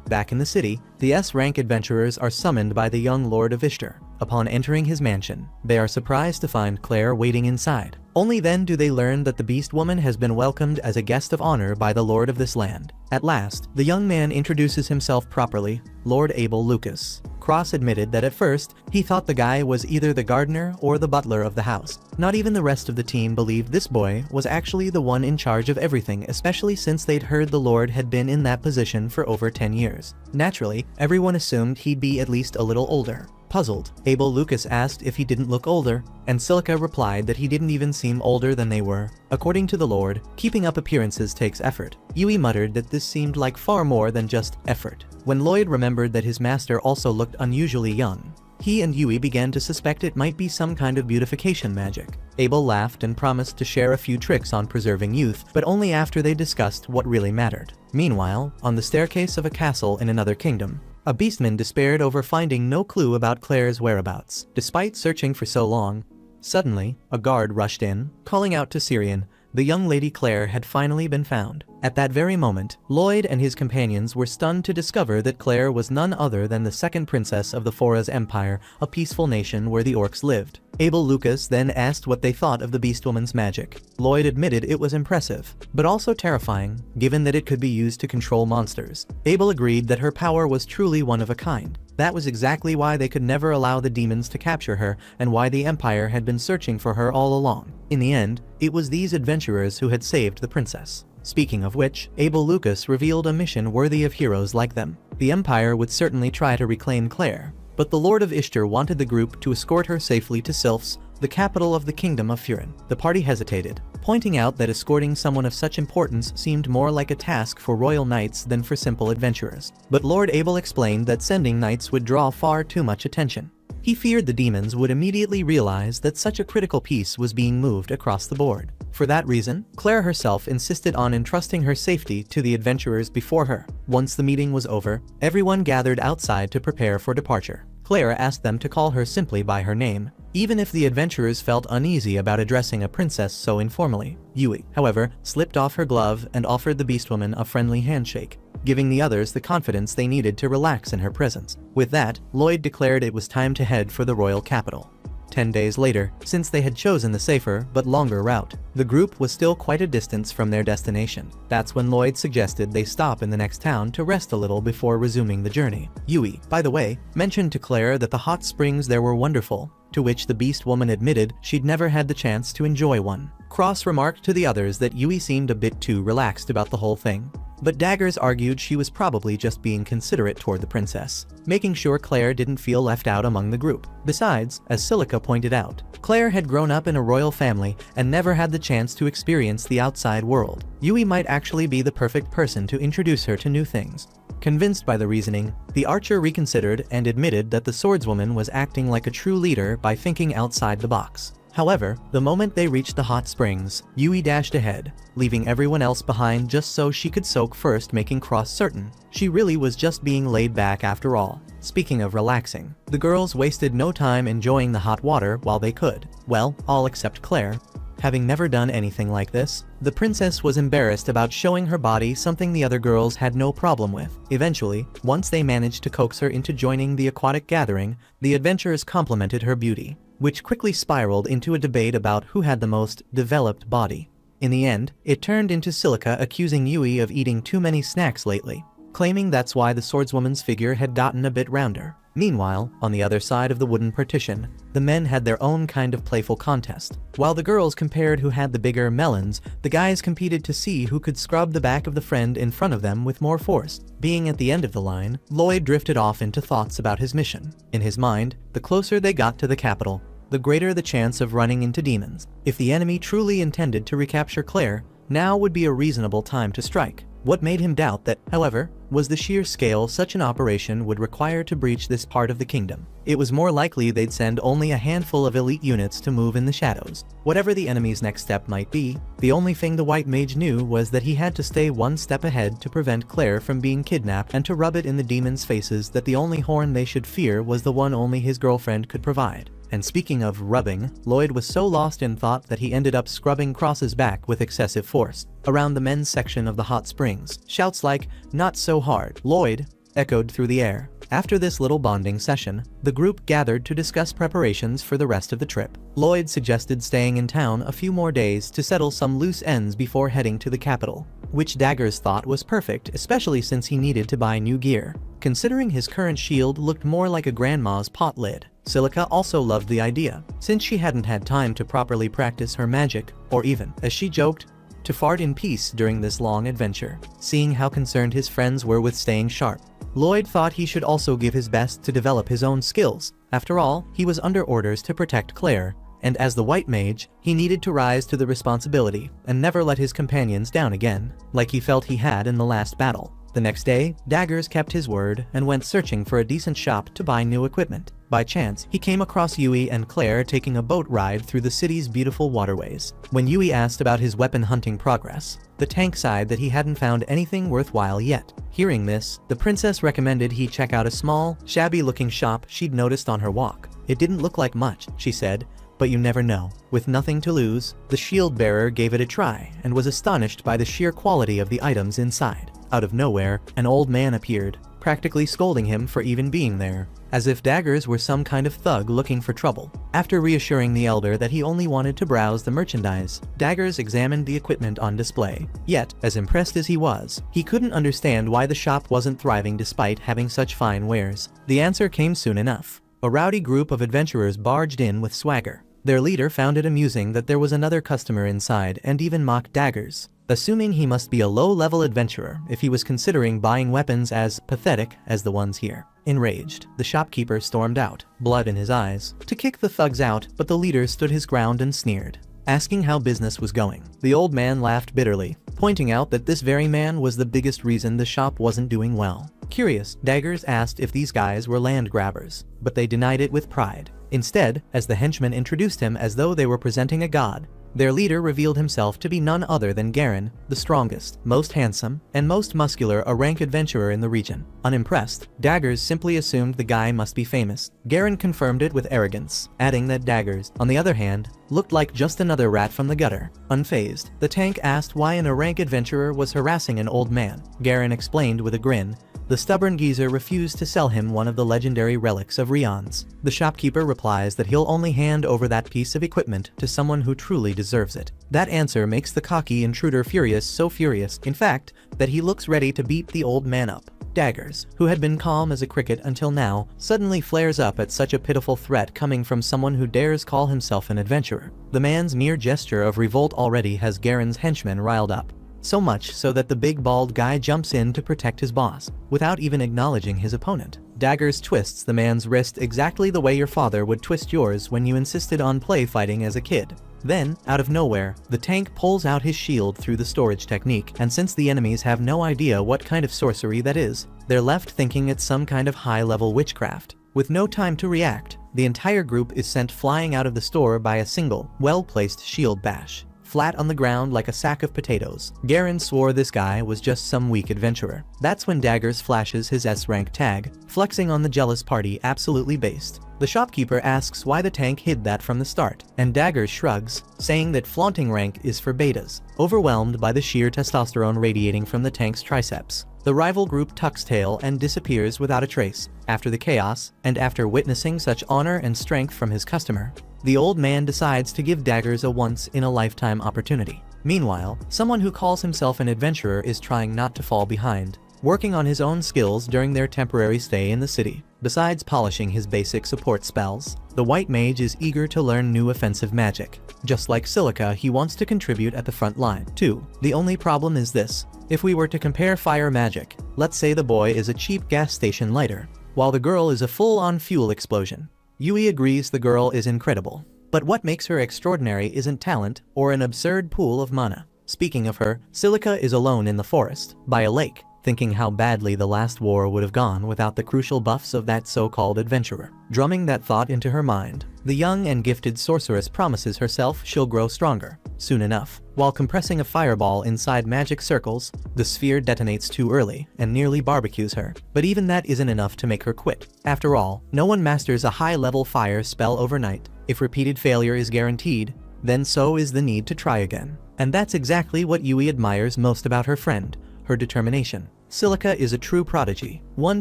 Back in the city, the S-rank adventurers are summoned by the young Lord of Ishtar. Upon entering his mansion, they are surprised to find Claire waiting inside. Only then do they learn that the Beast Woman has been welcomed as a guest of honor by the Lord of this land. At last, the young man introduces himself properly, Lord Abel Lucas. Cross admitted that at first, he thought the guy was either the gardener or the butler of the house. Not even the rest of the team believed this boy was actually the one in charge of everything, especially since they'd heard the Lord had been in that position for over 10 years. Naturally, everyone assumed he'd be at least a little older. Puzzled, Abel Lucas asked if he didn't look older, and Silica replied that he didn't even seem older than they were. According to the Lord, keeping up appearances takes effort. Yui muttered that this seemed like far more than just effort. When Lloyd remembered that his master also looked unusually young, he and Yui began to suspect it might be some kind of beautification magic. Abel laughed and promised to share a few tricks on preserving youth, but only after they discussed what really mattered. Meanwhile, on the staircase of a castle in another kingdom, a beastman despaired over finding no clue about Claire's whereabouts. Despite searching for so long, suddenly, a guard rushed in, calling out to Syrian. The young lady Claire had finally been found. At that very moment, Lloyd and his companions were stunned to discover that Claire was none other than the second princess of the Foraz Empire, a peaceful nation where the orcs lived. Abel Lucas then asked what they thought of the Beastwoman's magic. Lloyd admitted it was impressive, but also terrifying, given that it could be used to control monsters. Abel agreed that her power was truly one of a kind. That was exactly why they could never allow the demons to capture her, and why the Empire had been searching for her all along. In the end, it was these adventurers who had saved the princess. Speaking of which, Abel Lucas revealed a mission worthy of heroes like them. The Empire would certainly try to reclaim Claire, but the Lord of Ishtar wanted the group to escort her safely to Sylphs, the capital of the Kingdom of Furin. The party hesitated, pointing out that escorting someone of such importance seemed more like a task for royal knights than for simple adventurers. But Lord Abel explained that sending knights would draw far too much attention. He feared the demons would immediately realize that such a critical piece was being moved across the board. For that reason, Claire herself insisted on entrusting her safety to the adventurers before her. Once the meeting was over, everyone gathered outside to prepare for departure. Claire asked them to call her simply by her name, even if the adventurers felt uneasy about addressing a princess so informally. Yui, however, slipped off her glove and offered the beast woman a friendly handshake, giving the others the confidence they needed to relax in her presence. With that, Lloyd declared it was time to head for the royal capital. 10 days later, since they had chosen the safer but longer route, the group was still quite a distance from their destination. That's when Lloyd suggested they stop in the next town to rest a little before resuming the journey. Yui, by the way, mentioned to Claire that the hot springs there were wonderful, to which the beast woman admitted she'd never had the chance to enjoy one. Cross remarked to the others that Yui seemed a bit too relaxed about the whole thing, but Daggers argued she was probably just being considerate toward the princess, making sure Claire didn't feel left out among the group. Besides, as Silica pointed out, Claire had grown up in a royal family and never had the chance to experience the outside world. Yui might actually be the perfect person to introduce her to new things. Convinced by the reasoning, the archer reconsidered and admitted that the swordswoman was acting like a true leader by thinking outside the box. However, the moment they reached the hot springs, Yui dashed ahead, leaving everyone else behind just so she could soak first, making Cross certain she really was just being laid back after all. Speaking of relaxing, the girls wasted no time enjoying the hot water while they could. Well, all except Claire. Having never done anything like this, the princess was embarrassed about showing her body, something the other girls had no problem with. Eventually, once they managed to coax her into joining the aquatic gathering, the adventurers complimented her beauty, which quickly spiraled into a debate about who had the most developed body. In the end, it turned into Silica accusing Yui of eating too many snacks lately, claiming that's why the swordswoman's figure had gotten a bit rounder. Meanwhile, on the other side of the wooden partition, the men had their own kind of playful contest. While the girls compared who had the bigger melons, the guys competed to see who could scrub the back of the friend in front of them with more force. Being at the end of the line, Lloyd drifted off into thoughts about his mission. In his mind, the closer they got to the capital, the greater the chance of running into demons. If the enemy truly intended to recapture Claire, now would be a reasonable time to strike. What made him doubt that, however, was the sheer scale such an operation would require to breach this part of the kingdom. It was more likely they'd send only a handful of elite units to move in the shadows. Whatever the enemy's next step might be, the only thing the White Mage knew was that he had to stay one step ahead to prevent Claire from being kidnapped and to rub it in the demons' faces that the only horn they should fear was the one only his girlfriend could provide. And speaking of rubbing, Lloyd was so lost in thought that he ended up scrubbing Cross's back with excessive force. Around the men's section of the hot springs, shouts like, "Not so hard, Lloyd," echoed through the air. After this little bonding session, the group gathered to discuss preparations for the rest of the trip. Lloyd suggested staying in town a few more days to settle some loose ends before heading to the capital, which Daggers thought was perfect, especially since he needed to buy new gear, considering his current shield looked more like a grandma's pot lid. Silica also loved the idea, since she hadn't had time to properly practice her magic, or even, as she joked, to fart in peace during this long adventure. Seeing how concerned his friends were with staying sharp, Lloyd thought he should also give his best to develop his own skills. After all, he was under orders to protect Claire, and as the White Mage, he needed to rise to the responsibility and never let his companions down again, like he felt he had in the last battle. The next day, Daggers kept his word and went searching for a decent shop to buy new equipment. By chance, he came across Yui and Claire taking a boat ride through the city's beautiful waterways. When Yui asked about his weapon hunting progress, the tank sighed that he hadn't found anything worthwhile yet. Hearing this, the princess recommended he check out a small, shabby-looking shop she'd noticed on her walk. It didn't look like much, she said, but you never know. With nothing to lose, the shield bearer gave it a try and was astonished by the sheer quality of the items inside. Out of nowhere, an old man appeared, practically scolding him for even being there, as if Daggers were some kind of thug looking for trouble. After reassuring the elder that he only wanted to browse the merchandise, Daggers examined the equipment on display. Yet, as impressed as he was, he couldn't understand why the shop wasn't thriving despite having such fine wares. The answer came soon enough. A rowdy group of adventurers barged in with swagger. Their leader found it amusing that there was another customer inside and even mocked Daggers, assuming he must be a low-level adventurer if he was considering buying weapons as pathetic as the ones here. Enraged, the shopkeeper stormed out, blood in his eyes, to kick the thugs out, but the leader stood his ground and sneered, asking how business was going. The old man laughed bitterly, pointing out that this very man was the biggest reason the shop wasn't doing well. Curious, Daggers asked if these guys were land grabbers, but they denied it with pride. Instead, as the henchmen introduced him as though they were presenting a god, Their leader revealed himself to be none other than Garen, the strongest, most handsome, and most muscular rank adventurer in the region. Unimpressed, Daggers simply assumed the guy must be famous. Garen confirmed it with arrogance, adding that Daggers, on the other hand, looked like just another rat from the gutter. Unfazed, the tank asked why an rank adventurer was harassing an old man. Garen explained with a grin. The stubborn geezer refused to sell him one of the legendary relics of Rion's. The shopkeeper replies that he'll only hand over that piece of equipment to someone who truly deserves it. That answer makes the cocky intruder furious, so furious, in fact, that he looks ready to beat the old man up. Daggers, who had been calm as a cricket until now, suddenly flares up at such a pitiful threat coming from someone who dares call himself an adventurer. The man's mere gesture of revolt already has Garen's henchmen riled up. So much so that the big bald guy jumps in to protect his boss, without even acknowledging his opponent. Daggers twists the man's wrist exactly the way your father would twist yours when you insisted on play fighting as a kid. Then, out of nowhere, the tank pulls out his shield through the storage technique, and since the enemies have no idea what kind of sorcery that is, they're left thinking it's some kind of high-level witchcraft. With no time to react, the entire group is sent flying out of the store by a single, well-placed shield bash. Flat on the ground like a sack of potatoes. Garen swore this guy was just some weak adventurer. That's when Daggers flashes his S-rank tag, flexing on the jealous party absolutely based. The shopkeeper asks why the tank hid that from the start, and Daggers shrugs, saying that flaunting rank is for betas. Overwhelmed by the sheer testosterone radiating from the tank's triceps, the rival group tucks tail and disappears without a trace. After the chaos, and after witnessing such honor and strength from his customer, the old man decides to give Daggers a once-in-a-lifetime opportunity. Meanwhile, someone who calls himself an adventurer is trying not to fall behind, working on his own skills during their temporary stay in the city. Besides polishing his basic support spells, the white mage is eager to learn new offensive magic. Just like Silica, he wants to contribute at the front line, too. The only problem is this. If we were to compare fire magic, let's say the boy is a cheap gas station lighter, while the girl is a full-on fuel explosion. Yui agrees the girl is incredible. But what makes her extraordinary isn't talent or an absurd pool of mana. Speaking of her, Silica is alone in the forest, by a lake, thinking how badly the last war would have gone without the crucial buffs of that so-called adventurer. Drumming that thought into her mind, the young and gifted sorceress promises herself she'll grow stronger, soon enough. While compressing a fireball inside magic circles, the sphere detonates too early and nearly barbecues her. But even that isn't enough to make her quit. After all, no one masters a high-level fire spell overnight. If repeated failure is guaranteed, then so is the need to try again. And that's exactly what Yui admires most about her friend, her determination. Silica is a true prodigy, one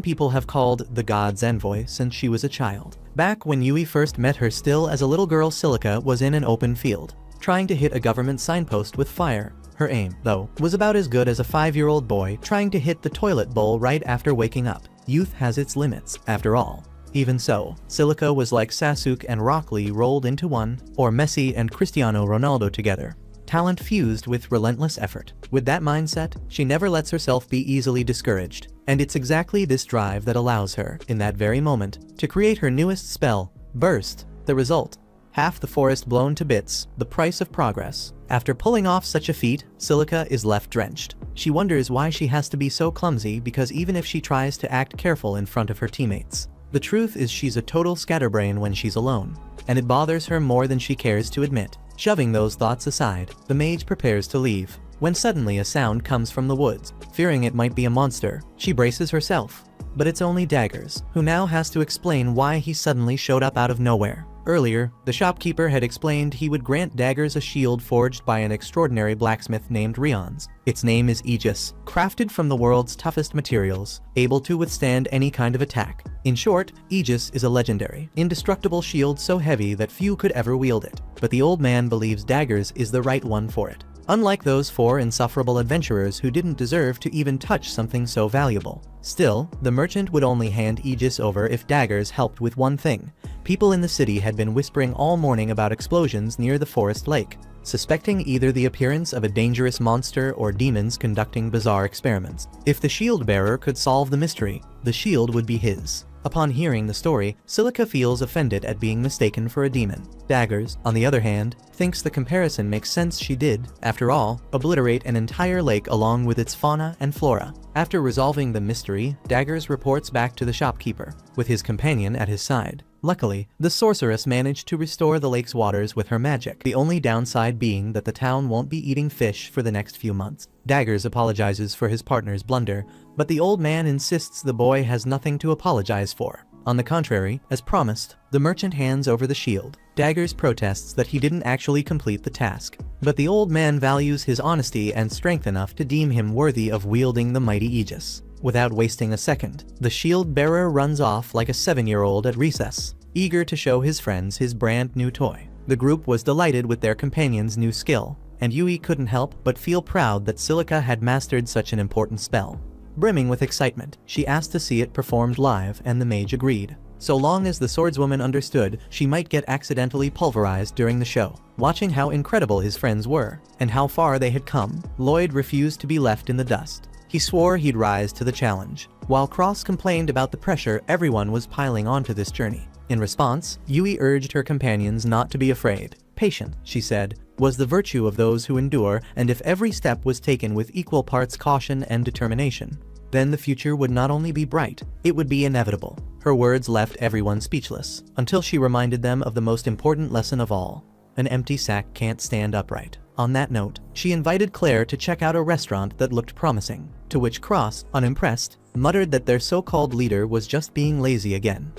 people have called the God's Envoy since she was a child. Back when Yui first met her still as a little girl, Silica was in an open field, trying to hit a government signpost with fire. Her aim, though, was about as good as a 5-year-old boy trying to hit the toilet bowl right after waking up. Youth has its limits, after all. Even so, Silica was like Sasuke and Rock Lee rolled into one, or Messi and Cristiano Ronaldo together. Talent fused with relentless effort. With that mindset, she never lets herself be easily discouraged. And it's exactly this drive that allows her, in that very moment, to create her newest spell, Burst. The result: half the forest blown to bits, the price of progress. After pulling off such a feat, Silica is left drenched. She wonders why she has to be so clumsy, because even if she tries to act careful in front of her teammates, the truth is she's a total scatterbrain when she's alone, and it bothers her more than she cares to admit. Shoving those thoughts aside, the mage prepares to leave, when suddenly a sound comes from the woods. Fearing it might be a monster, she braces herself. But it's only Daggers, who now has to explain why he suddenly showed up out of nowhere. Earlier, the shopkeeper had explained he would grant Daggers a shield forged by an extraordinary blacksmith named Rion's. Its name is Aegis, crafted from the world's toughest materials, able to withstand any kind of attack. In short, Aegis is a legendary, indestructible shield so heavy that few could ever wield it. But the old man believes Daggers is the right one for it. Unlike those 4 insufferable adventurers who didn't deserve to even touch something so valuable. Still, the merchant would only hand Aegis over if Daggers helped with one thing. People in the city had been whispering all morning about explosions near the forest lake, suspecting either the appearance of a dangerous monster or demons conducting bizarre experiments. If the shield bearer could solve the mystery, the shield would be his. Upon hearing the story, Silica feels offended at being mistaken for a demon. Daggers, on the other hand, thinks the comparison makes sense. She did, after all, obliterate an entire lake along with its fauna and flora. After resolving the mystery, Daggers reports back to the shopkeeper, with his companion at his side. Luckily, the sorceress managed to restore the lake's waters with her magic, the only downside being that the town won't be eating fish for the next few months. Daggers apologizes for his partner's blunder, but the old man insists the boy has nothing to apologize for. On the contrary, as promised, the merchant hands over the shield. Daggers protests that he didn't actually complete the task, but the old man values his honesty and strength enough to deem him worthy of wielding the mighty Aegis. Without wasting a second, the shield bearer runs off like a 7-year-old at recess, eager to show his friends his brand new toy. The group was delighted with their companion's new skill, and Yui couldn't help but feel proud that Silica had mastered such an important spell. Brimming with excitement, she asked to see it performed live, and the mage agreed. So long as the swordswoman understood, she might get accidentally pulverized during the show. Watching how incredible his friends were, and how far they had come, Lloyd refused to be left in the dust. He swore he'd rise to the challenge. While Cross complained about the pressure everyone was piling onto this journey. In response, Yui urged her companions not to be afraid. Patient, she said, was the virtue of those who endure, and if every step was taken with equal parts caution and determination, then the future would not only be bright, it would be inevitable. Her words left everyone speechless, until she reminded them of the most important lesson of all. An empty sack can't stand upright. On that note, she invited Claire to check out a restaurant that looked promising, to which Cross, unimpressed, muttered that their so-called leader was just being lazy again.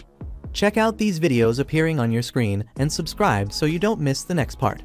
Check out these videos appearing on your screen and subscribe so you don't miss the next part.